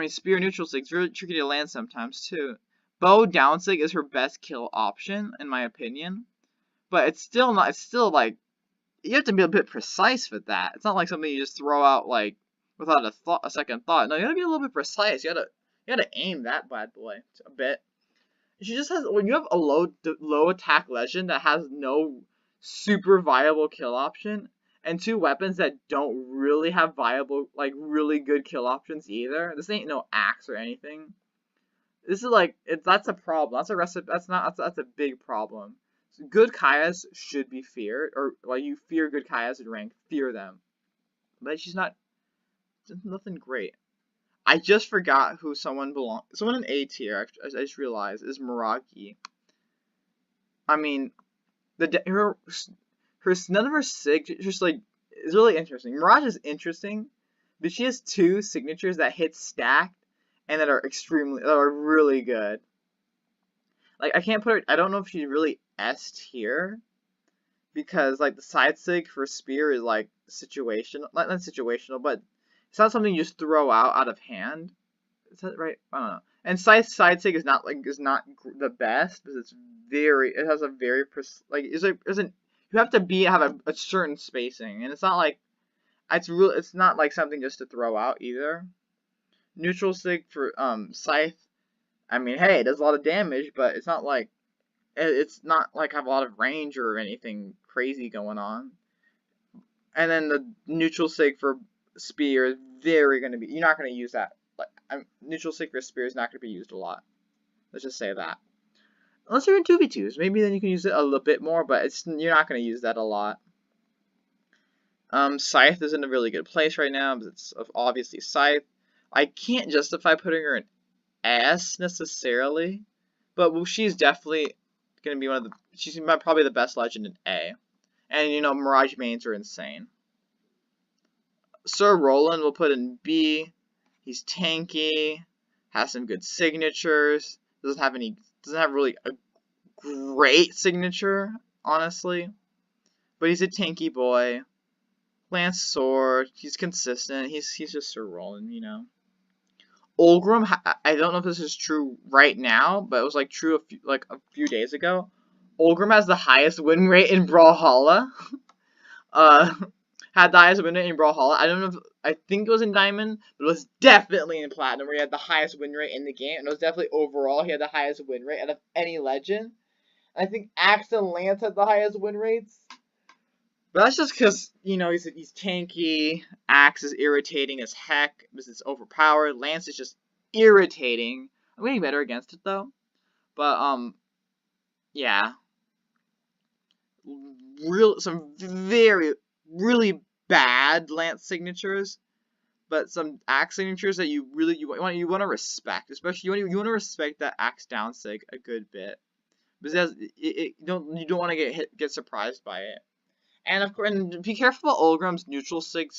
A: Spear neutral sig is really tricky to land sometimes too. Bow down sig is her best kill option in my opinion, but it's still not. It's still you have to be a bit precise with that. It's not something you just throw out without a second thought. No, you gotta be a little bit precise. You gotta aim that bad boy a bit. She just has when you have a low attack legend that has no super viable kill option and two weapons that don't really have viable really good kill options either. This ain't no axe or anything. This is that's a problem. That's a recipe. That's a big problem. So good Kayas should be feared, or you fear good Kayas in rank, fear them. But she's not. Nothing great. I just forgot who someone in A tier. I just realized is Mirage. I mean, none of her sig just is really interesting. Mirage is interesting, but she has two signatures that hit stacked and that are really good. I can't put her. I don't know if she's really S tier because the side sig for spear is situational, not situational, but it's not something you just throw out of hand. Is that right? I don't know. And side sig is not the best because it has a very you have to have a certain spacing, and it's not it's not something just to throw out either. Neutral sig for scythe. I mean, hey, it does a lot of damage, but it's not it's not have a lot of range or anything crazy going on. And then the neutral sig for spear is you're not going to use that. Neutral sig for spear is not going to be used a lot. Let's just say that. Unless you're in 2v2s, maybe then you can use it a little bit more, but you're not going to use that a lot. Scythe is in a really good place right now, because it's obviously Scythe. I can't justify putting her in S necessarily, but she's definitely going to be she's probably the best legend in A. And, Mirage mains are insane. Sir Roland will put in B. He's tanky, has some good signatures, Doesn't have really a great signature, honestly. But he's a tanky boy. Lance Sword. He's consistent. He's just Sir Roland, you know. Ulgrim, I don't know if this is true right now, but it was like true a few days ago. Ulgrim has the highest win rate in Brawlhalla. Had the highest win rate in Brawlhalla. I don't know if, I think it was in Diamond, but it was definitely in Platinum where he had the highest win rate in the game. And it was definitely overall he had the highest win rate out of any legend. I think Axe and Lance had the highest win rates. But that's just because, you know, he's tanky. Axe is irritating as heck because it's overpowered. Lance is just irritating. I'm getting better against it though. But yeah. Some really bad Lance signatures, but some Axe signatures that you want to respect. Especially you want to respect that Axe down sig a good bit. Because you don't want to get surprised by it. And of course, and be careful about Ulgrim's neutral sig.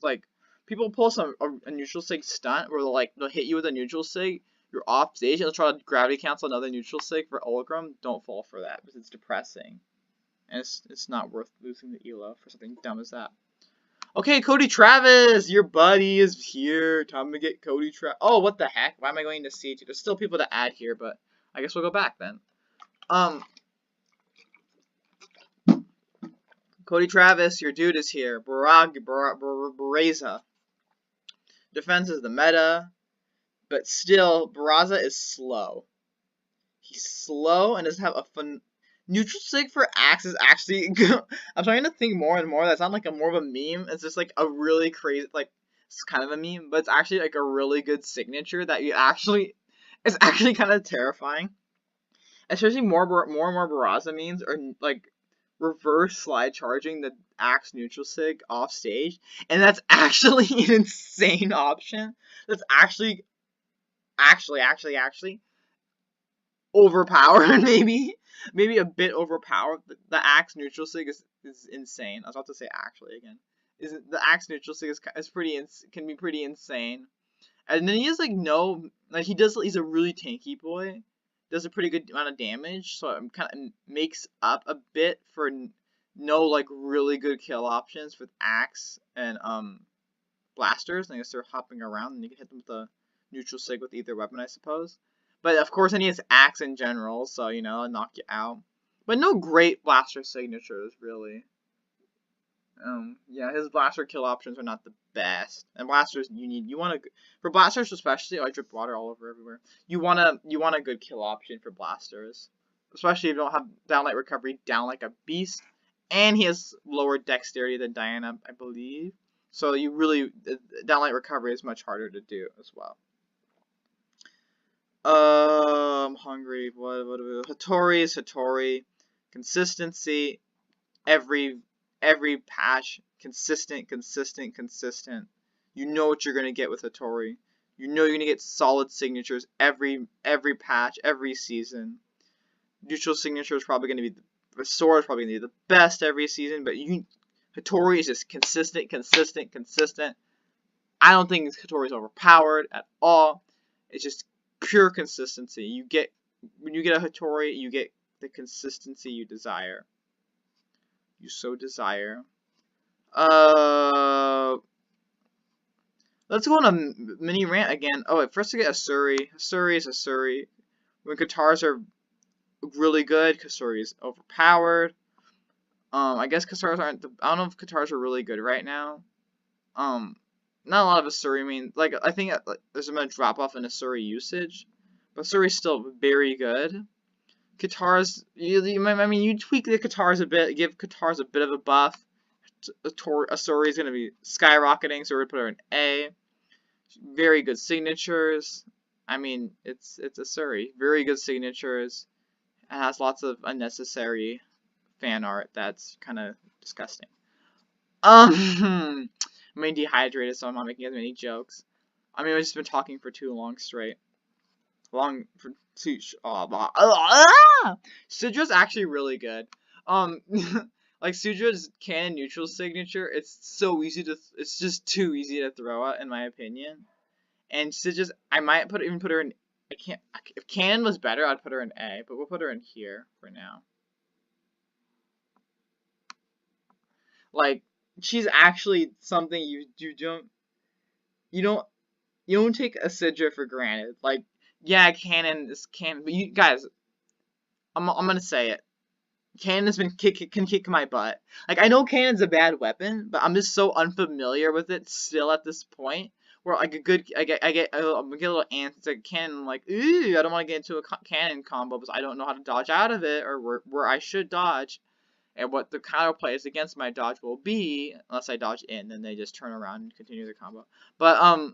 A: Like, people pull a neutral sig stunt where they'll hit you with a neutral sig. You're off stage and they'll try to gravity cancel another neutral sig for Ulgrim. Don't fall for that because it's depressing, and it's not worth losing the elo for something dumb as that. Okay, Cody Travis, your buddy is here. Time to get Cody Travis. Oh, what the heck? Why am I going to CT? There's still people to add here, but I guess we'll go back then. Cody Travis, your dude is here. Barazza. Defense is the meta, but still, Barazza is slow. He's slow and doesn't have a fun. Neutral sig for Axe is actually. I'm trying to think more and more. That sounds like more of a meme. It's just like a really crazy, like it's kind of a meme, but it's actually like a really good signature that you actually. It's actually kind of terrifying. Especially more and more Barazza memes are like. Reverse slide charging the Axe neutral sig off stage, and that's actually an insane option. That's actually overpowered. maybe a bit overpowered. The Axe neutral sig is insane. I was about to say actually again. The Axe neutral sig can be pretty insane. And then he has he's a really tanky boy. Does a pretty good amount of damage, so it kind of makes up a bit for no really good kill options with Axe and blasters. I guess they're hopping around, and you can hit them with a neutral sig with either weapon, I suppose. But of course, then he has Axe in general, so you know, knock you out. But no great blaster signatures really. Yeah, his blaster kill options are not the best. And blasters, for blasters especially. Oh, I dripped water all over everywhere. You want a good kill option for blasters, especially if you don't have downlight recovery down like a beast. And he has lower dexterity than Diana, I believe. So downlight recovery is much harder to do as well. I'm hungry. What Hattori is Hattori. Consistency. Every patch, consistent. You know what you're gonna get with Hattori. You know you're gonna get solid signatures every patch, every season. Neutral signature is probably gonna be the sword is probably gonna be the best every season, but Hattori is just consistent. I don't think Hattori is overpowered at all. It's just pure consistency. When you get a Hattori, you get the consistency you desire. You so desire. Let's go on a mini rant again. Oh, wait, first we get Assuri. Assuri is Assuri. When Katars are really good, Assuri is overpowered. I guess Katars aren't. I don't know if Katars are really good right now. Not a lot of Assuri. I mean, I think there's a drop off in Assuri usage, but Assuri is still very good. Katars, you tweak the Katars a bit, give Katars a bit of a buff. Assuri is going to be skyrocketing, so we're going to put her in A. Very good signatures. I mean, it's Assuri. Very good signatures. It has lots of unnecessary fan art that's kind of disgusting. I'm dehydrated, so I'm not making as many jokes. I mean, I've just been talking for too long straight. Sidra's actually really good. Like Sidra's cannon neutral signature, it's just too easy to throw out in my opinion. And Sidra's, I might even put her in I can't. If Cannon was better, I'd put her in A, but we'll put her in here for now. Like, she's actually something you don't take a Sidra for granted. Like, yeah, Cannon is Cannon, but you guys, I'm gonna say it. Cannon has been can kick my butt. Like, I know Cannon's a bad weapon, but I'm just so unfamiliar with it still at this point. Where like I get a little antsy. It's like Cannon, like, ooh, I don't want to get into a Cannon combo because I don't know how to dodge out of it or where I should dodge, and what the counterplay is against my dodge will be unless I dodge in, then they just turn around and continue the combo. But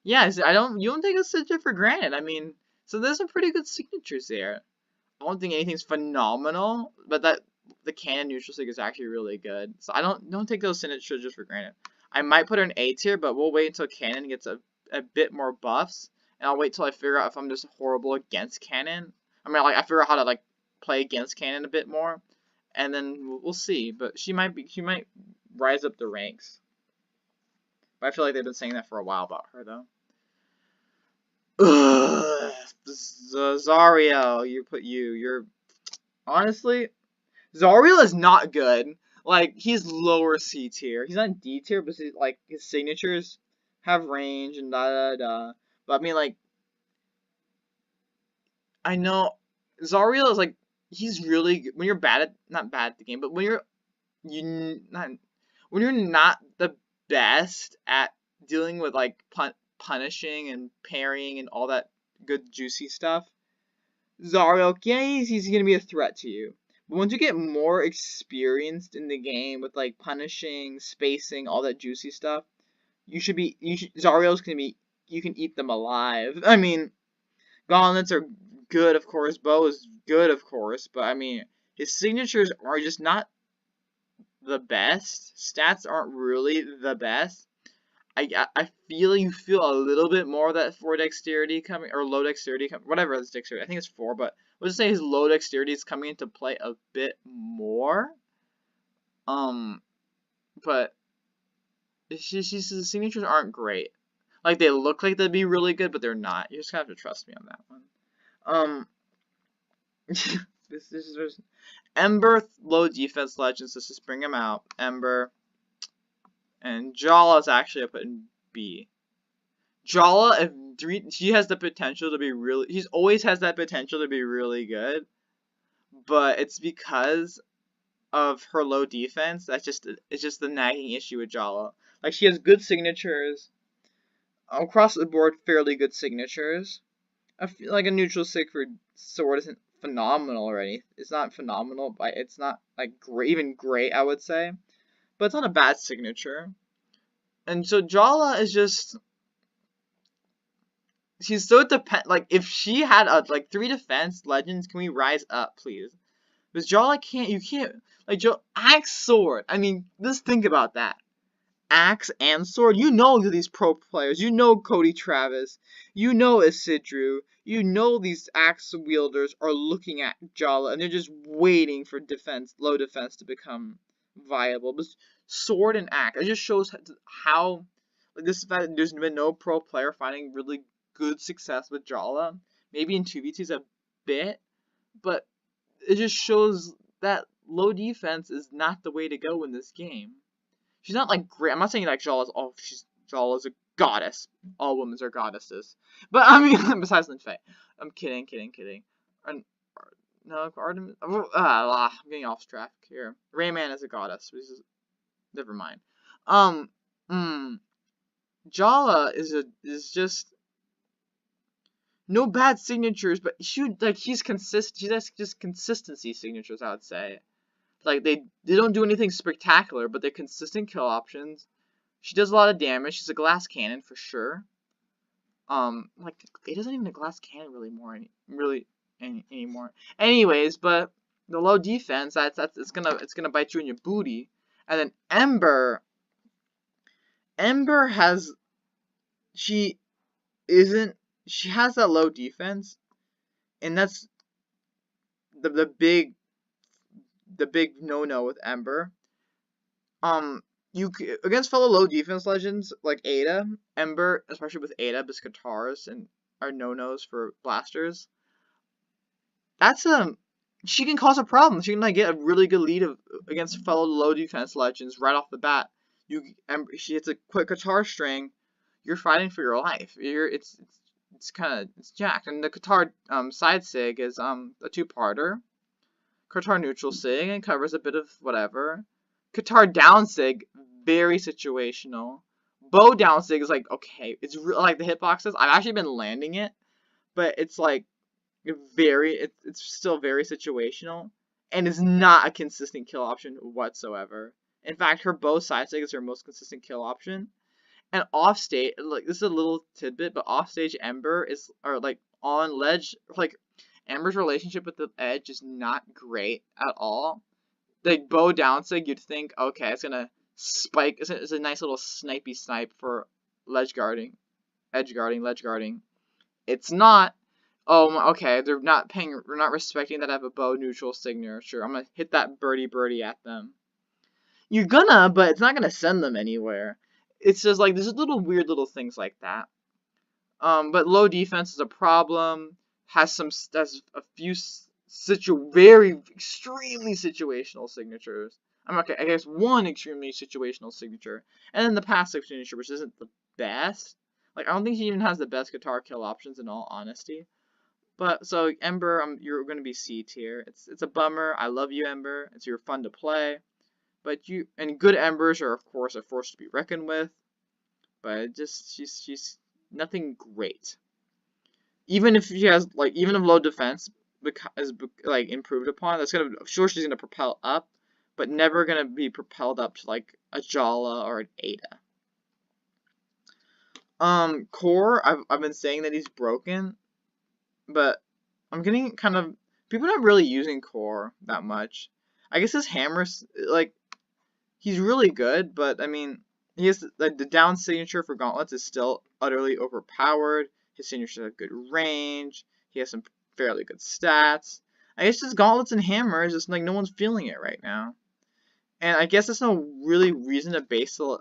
A: yeah, you don't take a Sidra for granted. I mean, so there's some pretty good signatures there. I don't think anything's phenomenal, but the Cannon neutral sig is actually really good. So I don't take those signatures just for granted. I might put her in A tier, but we'll wait until Cannon gets a bit more buffs, and I'll wait till I figure out if I'm just horrible against Cannon. I mean, like, I figure out how to like play against Cannon a bit more, and then we'll see. But she might rise up the ranks. But I feel like they've been saying that for a while about her though. Ugh, Zariel, you're honestly, Zariel is not good. Like, he's lower C tier. He's not D tier, but like his signatures have range and da da da. But I mean, like, I know Zariel is like, he's really good when you're not bad at the game, but when you're not the best at dealing with like punishing and parrying and all that good juicy stuff, Zariel, yeah, he's gonna be a threat to you. But once you get more experienced in the game with like punishing, spacing, all that juicy stuff, Zariel's gonna be, you can eat them alive. I mean, gauntlets are good, of course. Bow is good, of course. But I mean, his signatures are just not the best. Stats aren't really the best. I feel you feel a little bit more of that 4 dexterity coming, or low dexterity coming, whatever it's dexterity. I think it's 4, but let's just say his low dexterity is coming into play a bit more. But his signatures aren't great. Like, they look like they'd be really good, but they're not. You just have to trust me on that one. This is Ember, low defense legends. Let's just bring him out. Ember. And Jhalla is actually I put in B. Jhalla, she has the potential to be really. She's always has that potential to be really good, but it's because of her low defense. It's just the nagging issue with Jhalla. Like, she has good signatures across the board, fairly good signatures. I feel like a neutral sig for sword isn't phenomenal already. It's not phenomenal, but it's not like even great, I would say. But it's not a bad signature. And so Jhalla is just, she's so like, if she had a, like, 3 defense legends, can we rise up, please? Because Jhalla you can't, like, Axe Sword. I mean, just think about that. Axe and Sword. You know these pro players. You know Cody Travis. You know Isidru. You know these Axe wielders are looking at Jhalla, and they're just waiting for low defense to become viable. But Sword and Axe, it just shows how, like, this fact there's been no pro player finding really good success with Jhalla. Maybe in 2v2s a bit, but it just shows that low defense is not the way to go in this game. She's not like great. I'm not saying like Jhalla's a goddess. All women are goddesses. But I mean, besides Lin Fei. I'm kidding. No, Artemis. I'm getting off track here. Rayman is a goddess. Never mind. Jhalla is just no bad signatures, but she's consistent. She has just consistency signatures, I would say. Like, they don't do anything spectacular, but they're consistent kill options. She does a lot of damage. She's a glass cannon for sure. Like, it isn't even a glass cannon anymore. Anyways, but the low defense, it's gonna bite you in your booty. And then Ember has that low defense, and that's the big no-no with Ember. Against fellow low defense legends like Ada, Ember, especially with Ada, Biscataris, and are no-nos for blasters. That's she can cause a problem. She can like get a really good lead against fellow low defense legends right off the bat. She hits a quick guitar string, you're fighting for your life. It's jacked. And the guitar side sig is a two-parter. Guitar neutral sig and covers a bit of whatever. Guitar down sig, very situational. Bow down sig is like okay, it's like the hitboxes. I've actually been landing it, but it's like it's still very situational, and is not a consistent kill option whatsoever. In fact, her bow side sig is her most consistent kill option. And off stage, like this is a little tidbit, but off stage Ember is, or like on ledge, like Ember's relationship with the edge is not great at all. Like bow down sig, you'd think okay, it's gonna spike. It's a nice little snipey snipe for ledge guarding, edge guarding, ledge guarding. It's not. Oh, okay, they're not respecting that I have a bow neutral signature. I'm gonna hit that birdie at them. You're gonna, but it's not gonna send them anywhere. It's just like there's little weird little things like that. But low defense is a problem. Has a few very extremely situational signatures. I guess one extremely situational signature, and then the passive signature, which isn't the best. Like I don't think she even has the best guitar kill options in all honesty. But so Ember, you're gonna be C tier. It's a bummer. I love you, Ember. You're fun to play. But good Embers are of course a force to be reckoned with. But she's nothing great. Even if she has even if low defense is like improved upon, sure she's gonna propel up, but never gonna be propelled up to like a Jhalla or an Ada. Core, I've been saying that he's broken, but I'm getting kind of people are not really using Core that much. I guess his hammer's like he's really good, but I mean he has the down signature for gauntlets is still utterly overpowered. His signature has good range. He has some fairly good stats. I guess his gauntlets and hammer is just like no one's feeling it right now. And I guess there's no really reason to base the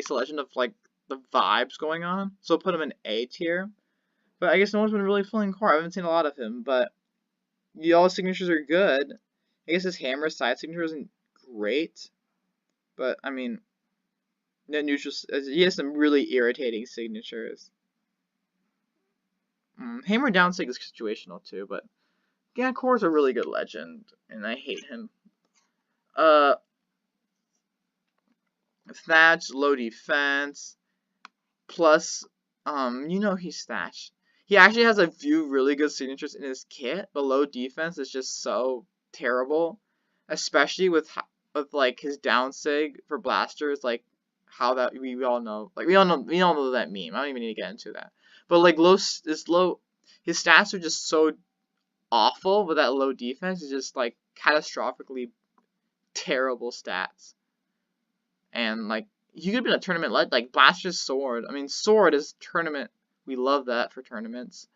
A: legend of like the vibes going on. So I'll put him in A tier. But I guess no one's been really feeling Core. I haven't seen a lot of him, but all his signatures are good. I guess his hammer side signature isn't great. But I mean, the neutral, he has some really irritating signatures. Hammer down sig is situational too, but yeah, Core's a really good legend, and I hate him. Thatch, low defense, plus, he's Thatch. He actually has a few really good signatures in his kit, but low defense is just so terrible, especially with like his down sig for blasters, like how that we all know that meme. I don't even need to get into that. But like his stats are just so awful with that low defense. It's just like catastrophically terrible stats. And like you could have been a tournament led like Blaster's Sword. I mean Sword is tournament. We love that for tournaments.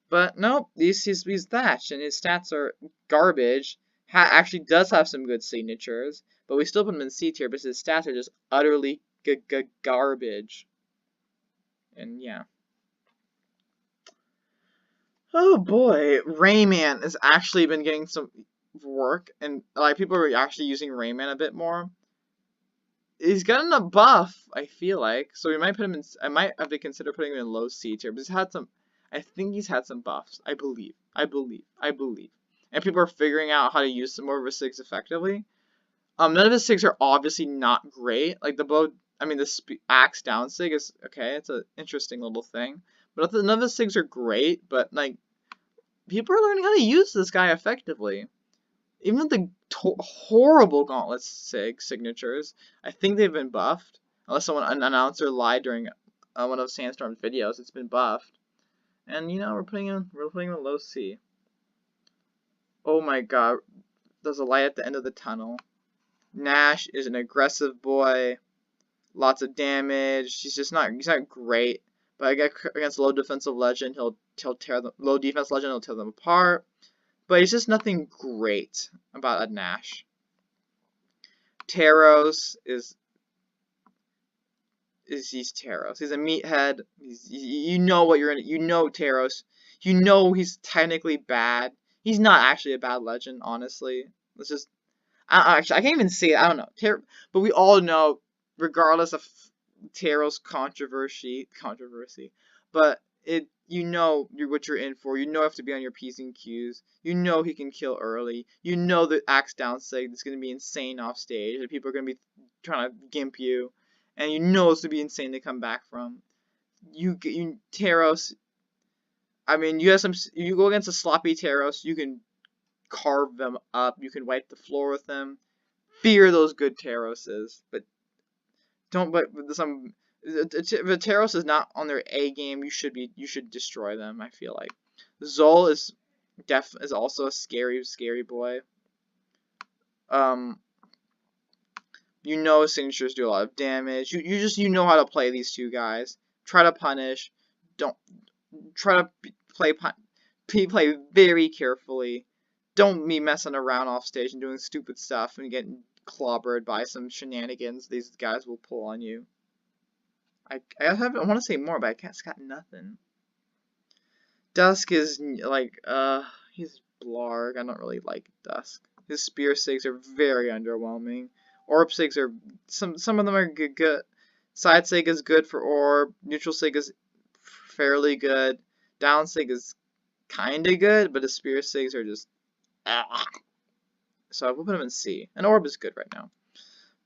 A: But nope, he's Thatch and his stats are garbage. Actually does have some good signatures, but we still put him in C tier because his stats are just utterly garbage. And yeah. Oh boy, Rayman has actually been getting some work, and like people are actually using Rayman a bit more. He's gotten a buff, I feel like, so we might put him in. I might have to consider putting him in low C tier, but he's had some. I think he's had some buffs. I believe. And people are figuring out how to use some more of his sigs effectively. None of his sigs are obviously not great. Like the axe down sig is okay. It's an interesting little thing. But none of his sigs are great. But like, people are learning how to use this guy effectively. Even the horrible gauntlet signatures, I think they've been buffed. Unless an announcer lied during one of Sandstorm's videos, it's been buffed. And we're putting him in low C. Oh my god, there's a light at the end of the tunnel. Gnash is an aggressive boy, lots of damage. He's not great, but against low defensive legend, he'll tear them. Low defense legend, he'll tear them apart. But it's just nothing great about a Gnash. Teros is he's Teros. He's a meathead. You know what you're in. You know Teros. You know he's technically bad. He's not actually a bad legend, honestly. Let's just actually I can't even say it. I don't know. But we all know, regardless of Teros controversy, but you know what you're in for. You know you have to be on your P's and Q's. You know he can kill early. You know the axe down sig is going to be insane off stage. And people are going to be trying to gimp you. And you know it's going to be insane to come back from. Teros, I mean, you go against a sloppy Teros, you can carve them up. You can wipe the floor with them. Fear those good Teroses. But if a Teros is not on their A game, you should destroy them. I feel like Xull is also a scary boy. You know signatures do a lot of damage. You know how to play these two guys. Try to punish. Don't try to play very carefully. Don't be messing around off stage and doing stupid stuff and getting clobbered by some shenanigans these guys will pull on you. I want to say more, but it's got nothing. Dusk is like he's blarg. I don't really like Dusk. His spear sigs are very underwhelming. Orb sigs are some of them are good. Side sig is good for orb. Neutral sig is fairly good. Down sig is kinda good, but the spear sigs are just So we'll put him in C. And orb is good right now.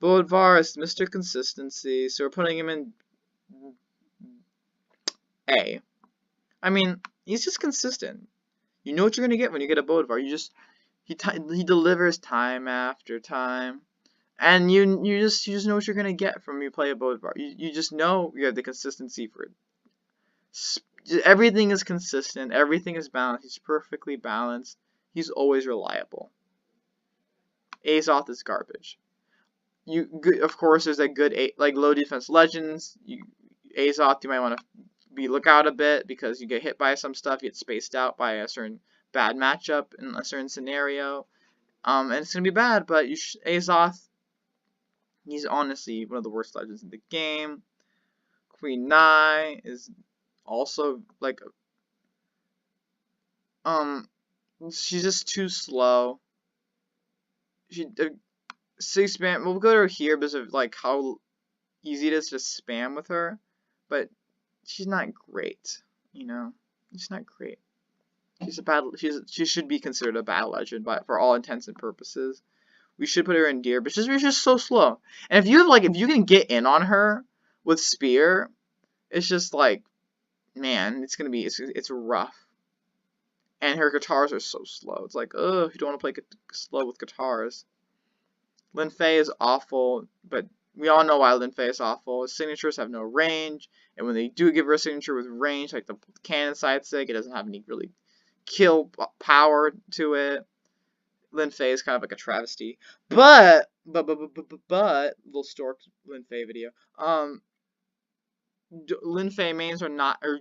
A: Bodvar is Mr. Consistency, so we're putting him in A. I mean, he's just consistent. You know what you're gonna get when you get a Bodvar. He delivers time after time, and you just know what you're gonna get from you play a Bodvar. You just know you have the consistency for it. Everything is consistent. Everything is balanced. He's perfectly balanced. He's always reliable. Azoth is garbage. Of course, there's a good low defense legends. Azoth, you might want to look out a bit because you get hit by some stuff. You get spaced out by a certain bad matchup in a certain scenario, and it's gonna be bad. But Azoth, he's honestly one of the worst legends in the game. Queen Nai is also like she's just too slow. Spam. We'll go to her here because of like how easy it is to spam with her, but she's not great. You know, she's not great. She should be considered a bad legend, but for all intents and purposes, we should put her in Deer. But she's just so slow. And if you can get in on her with spear, it's just like, man, it's rough. And her guitars are so slow. It's like, ugh, you don't want to play slow with guitars. Lin Fei is awful, but we all know why Lin Fei is awful. His signatures have no range, and when they do give her a signature with range, like the cannon side sig, it doesn't have any really kill power to it. Lin Fei is kind of like a travesty. But little stork Lin Fei video. Lin Fei mains are not, or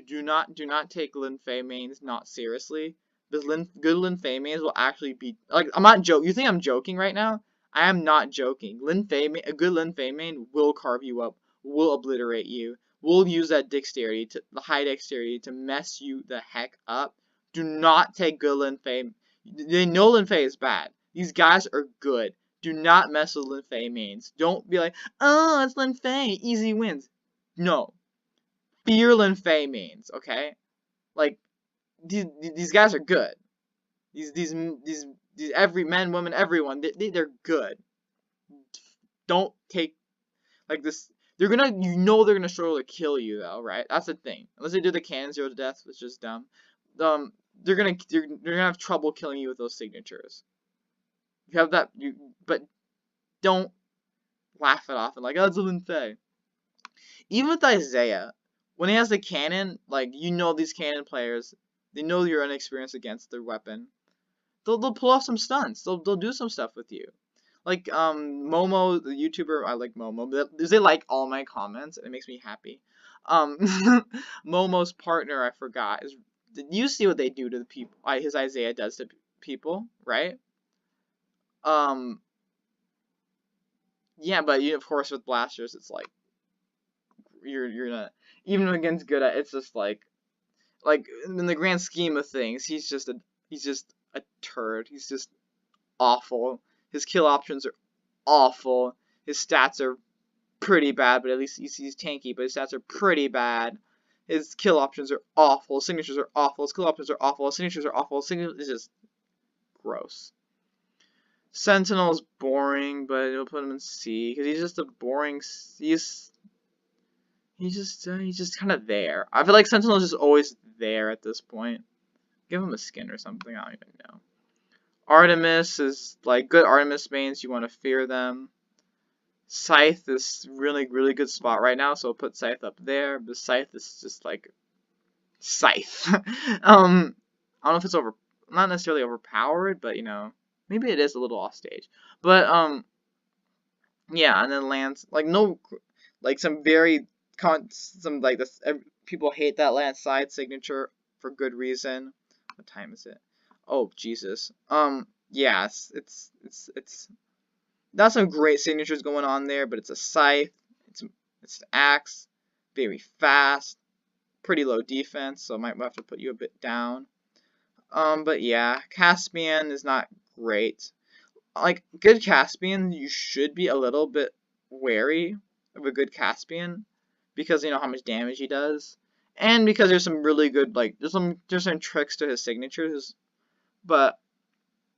A: do not take Lin Fei mains not seriously. Because good Lin Fei mains will actually be like, I'm not joking. You think I'm joking right now? I am not joking. A good Lin Fei main will carve you up, will obliterate you, will use that dexterity, the high dexterity to mess you the heck up. Do not take good Lin Fei. They know Lin Fei is bad. These guys are good. Do not mess with Lin Fei mains. Don't be like, oh, it's Lin Fei, easy wins. No. Fear Lin Fei mains, okay? Like, these guys are good. These every man, woman, everyone, they're good. Don't take like this. They're gonna struggle to kill you though, right? That's the thing. Unless they do the cannon 0 to death, which is dumb. They're gonna have trouble killing you with those signatures. You have that, but don't laugh it off and like, oh, it's Lin Fei. Even with Isaiah, when he has the cannon, like, you know these cannon players, they know you're inexperienced against their weapon. They'll pull off some stunts. They'll do some stuff with you. Like Momo, the YouTuber, I like Momo. They like all my comments, and it makes me happy. Momo's partner, I forgot. You see what they do to the people? His Isaiah does to people, right? Yeah, but of course with blasters, it's like you're not even against good at. It's just like in the grand scheme of things, he's just a turd. He's just awful. His kill options are awful. His stats are pretty bad, but at least he's tanky. But his stats are pretty bad. His kill options are awful. His signatures are awful. His kill options are awful. His signatures are awful. It's just gross. Sentinel's boring, but it'll put him in C because he's just a boring. He's just kind of there. I feel like Sentinel's just always there at this point. Give him a skin or something. I don't even know. Artemis is like good Artemis mains. You want to fear them. Scythe is really good spot right now, so I'll put Scythe up there. But Scythe is just like Scythe. I don't know if it's not necessarily overpowered, but you know, maybe it is a little off stage. But yeah, and then Lance some like this. People hate that Lance side signature for good reason. What time is it? Oh Jesus. Yes, it's not some great signatures going on there, but it's a Scythe, it's an Axe, very fast, pretty low defense, so I might have to put you a bit down. But yeah, Caspian is not great. Like, good Caspian, you should be a little bit wary of a good Caspian, because you know how much damage he does, and because there's some really good, like, there's some tricks to his signatures, but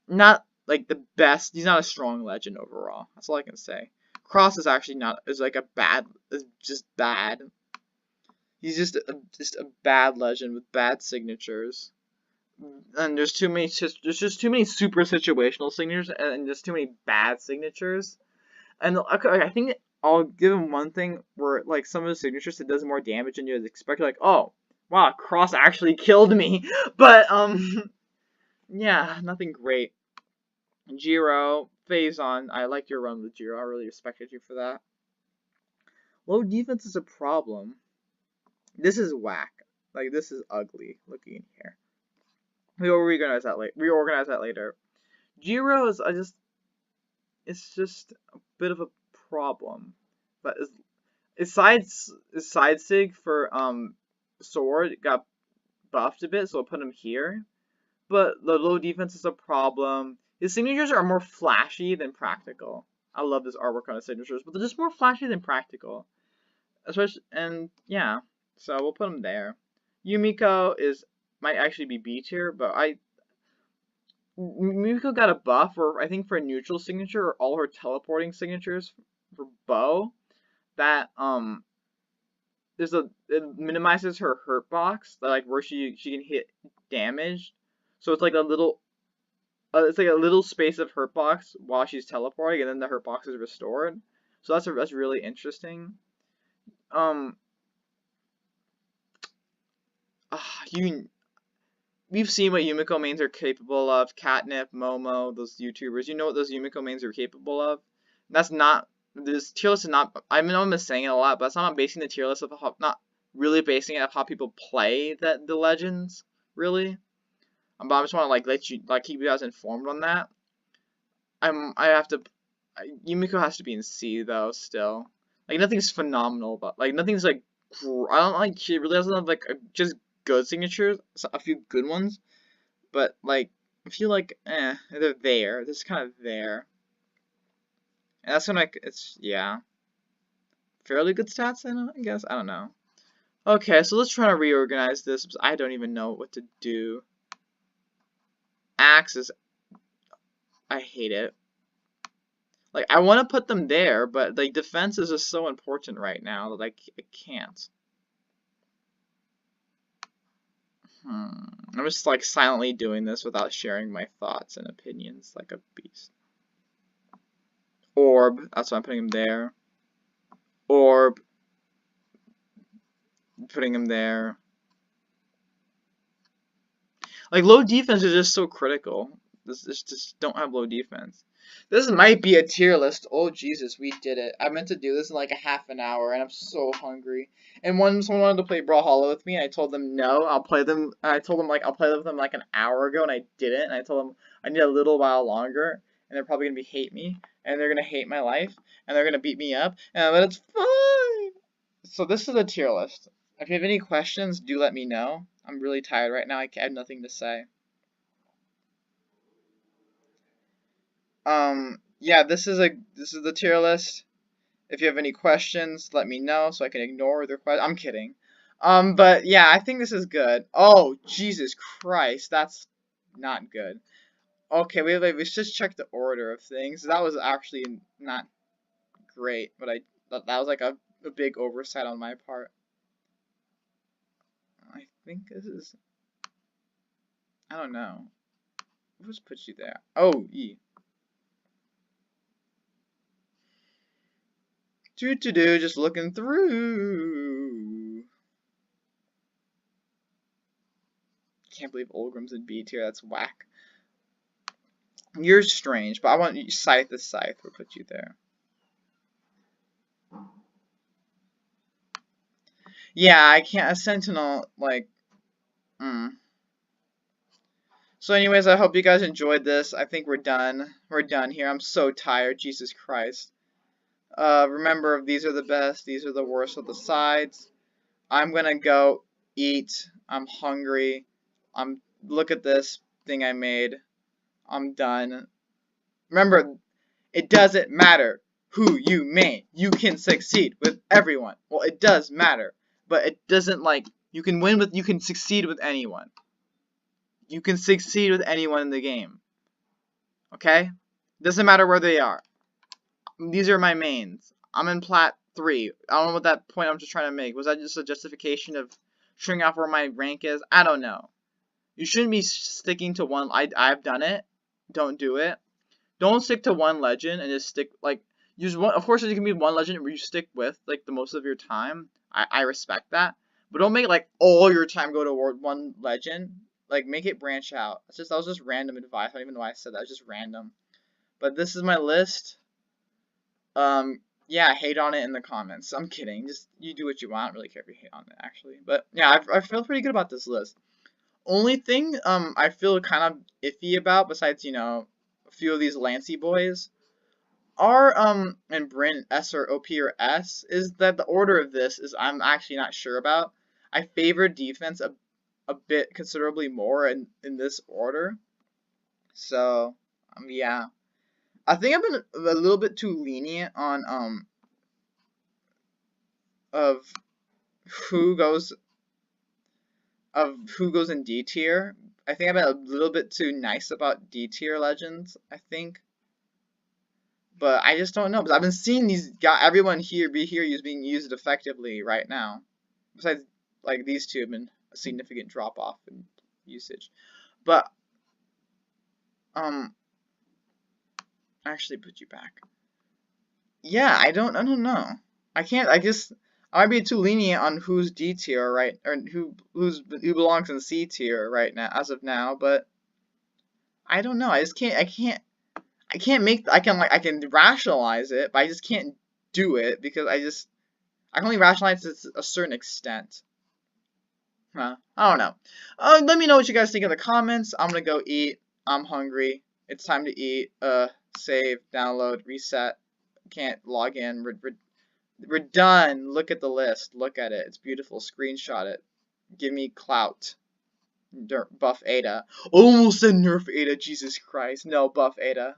A: not like the best. He's not a strong legend overall. That's all I can say. Cross is actually just bad. He's just a bad legend with bad signatures. And there's just too many super situational signatures and just too many bad signatures. And I think I'll give him one thing where like some of the signatures it does more damage than you would expect. You're like, oh wow, Cross actually killed me. But yeah, nothing great. Jiro, Phazon, I like your run with Jiro. I really respected you for that. Low defense is a problem. This is whack. Like, this is ugly looking here. We'll reorganize that later. Jiro is it's just a bit of a problem. But his side sig for sword got buffed a bit, so I'll put him here. But the low defense is a problem. His signatures are more flashy than practical. I love this artwork on his signatures, but they're just more flashy than practical. And yeah, so we'll put him there. Yumiko might actually be B tier, but Yumiko got a buff, or I think for a neutral signature, or all her teleporting signatures for bow, that it minimizes her hurt box, like where she can hit damage. So it's like a little space of hurt box while she's teleporting, and then the hurt box is restored. So that's really interesting. We've seen what Yumiko mains are capable of. Catnip, Momo, those YouTubers. You know what those Yumiko mains are capable of. That's not this tier list is not. I know I'm saying it a lot, but it's not basing the tier list of not really basing it on how people play the legends really. But I just want to keep you guys informed on that. Yumiko has to be in C though still. Like nothing's phenomenal, but like nothing's like I don't like she really doesn't have like just good signatures, a few good ones, but like I feel like they're there. They're just kind of there. And that's when it's yeah. Fairly good stats, I guess. I don't know. Okay, so let's try to reorganize this because I don't even know what to do. Axe I hate it. Like, I want to put them there, but, like, defense is just so important right now that I can't. I'm just, like, silently doing this without sharing my thoughts and opinions like a beast. Orb, that's why I'm putting him there. Orb, putting him there. Like, low defense is just so critical. This just don't have low defense. This might be a tier list. Oh Jesus, we did it. I meant to do this in like a half an hour, and I'm so hungry. And someone wanted to play Brawlhalla with me, and I told them no, I'll play them. I told them like I'll play with them like an hour ago, and I didn't. And I told them I need a little while longer, and they're probably gonna hate me, and they're gonna hate my life, and they're gonna beat me up. But it's fine. So this is a tier list. If you have any questions, do let me know. I'm really tired right now. I have nothing to say. Yeah, this is the tier list. If you have any questions, let me know so I can ignore their questions. I'm kidding. But yeah, I think this is good. Oh, Jesus Christ, that's not good. Okay, we just check the order of things. That was actually not great, but that was like a big oversight on my part. I think this is, I don't know. What just put you there? Oh, E. Just looking through. Can't believe Ulgrim's in B tier. That's whack. You're strange, but I want you Scythe the Scythe. We'll put you there. Yeah, I can't. A Sentinel, like, So anyways, I hope you guys enjoyed this. I think we're done. We're done here. I'm so tired. Jesus Christ. Remember, these are the best. These are the worst of the sides. I'm gonna go eat. I'm hungry. Look at this thing I made. I'm done. Remember, it doesn't matter who you main. You can succeed with everyone. Well, it does matter, but it doesn't, like, you can succeed with anyone. You can succeed with anyone in the game. Okay? Doesn't matter where they are. These are my mains. I'm in plat 3. I don't know what that point I'm just trying to make. Was that just a justification of showing off where my rank is? I don't know. You shouldn't be sticking to one. I've done it. Don't do it. Don't stick to one legend and just stick, like, use one. Of course, you can be one legend where you stick with, like, the most of your time. I respect that. But don't make, like, all your time go toward one legend. Like, make it branch out. That was just random advice. I don't even know why I said that. It's just random. But this is my list. Yeah, hate on it in the comments. I'm kidding. Just, you do what you want. I don't really care if you hate on it, actually. But, yeah, I feel pretty good about this list. Only thing, I feel kind of iffy about, besides, you know, a few of these Lancy boys, are, and Brynn, S or OP or S, is that the order of this is I'm actually not sure about. I favor defense a bit considerably more in this order. So, yeah. I think I've been a little bit too lenient on, of who goes in D tier. I think I've been a little bit too nice about D tier legends, I think. But I just don't know, because I've been seeing everyone here being used effectively right now. Besides, like, these two have been a significant drop off in usage. But actually put you back. Yeah, I don't know. I might be too lenient on who's D tier, right, or who belongs in C tier right now, as of now. But I don't know. I can rationalize it, but I just can't do it because I can only rationalize it to a certain extent. I don't know. Let me know what you guys think in the comments. I'm gonna go eat. I'm hungry. It's time to eat. Save, download, reset. Can't log in. We're done. Look at the list. Look at it. It's beautiful. Screenshot it. Give me clout. Buff Ada. Almost said nerf Ada. Jesus Christ. No, buff Ada.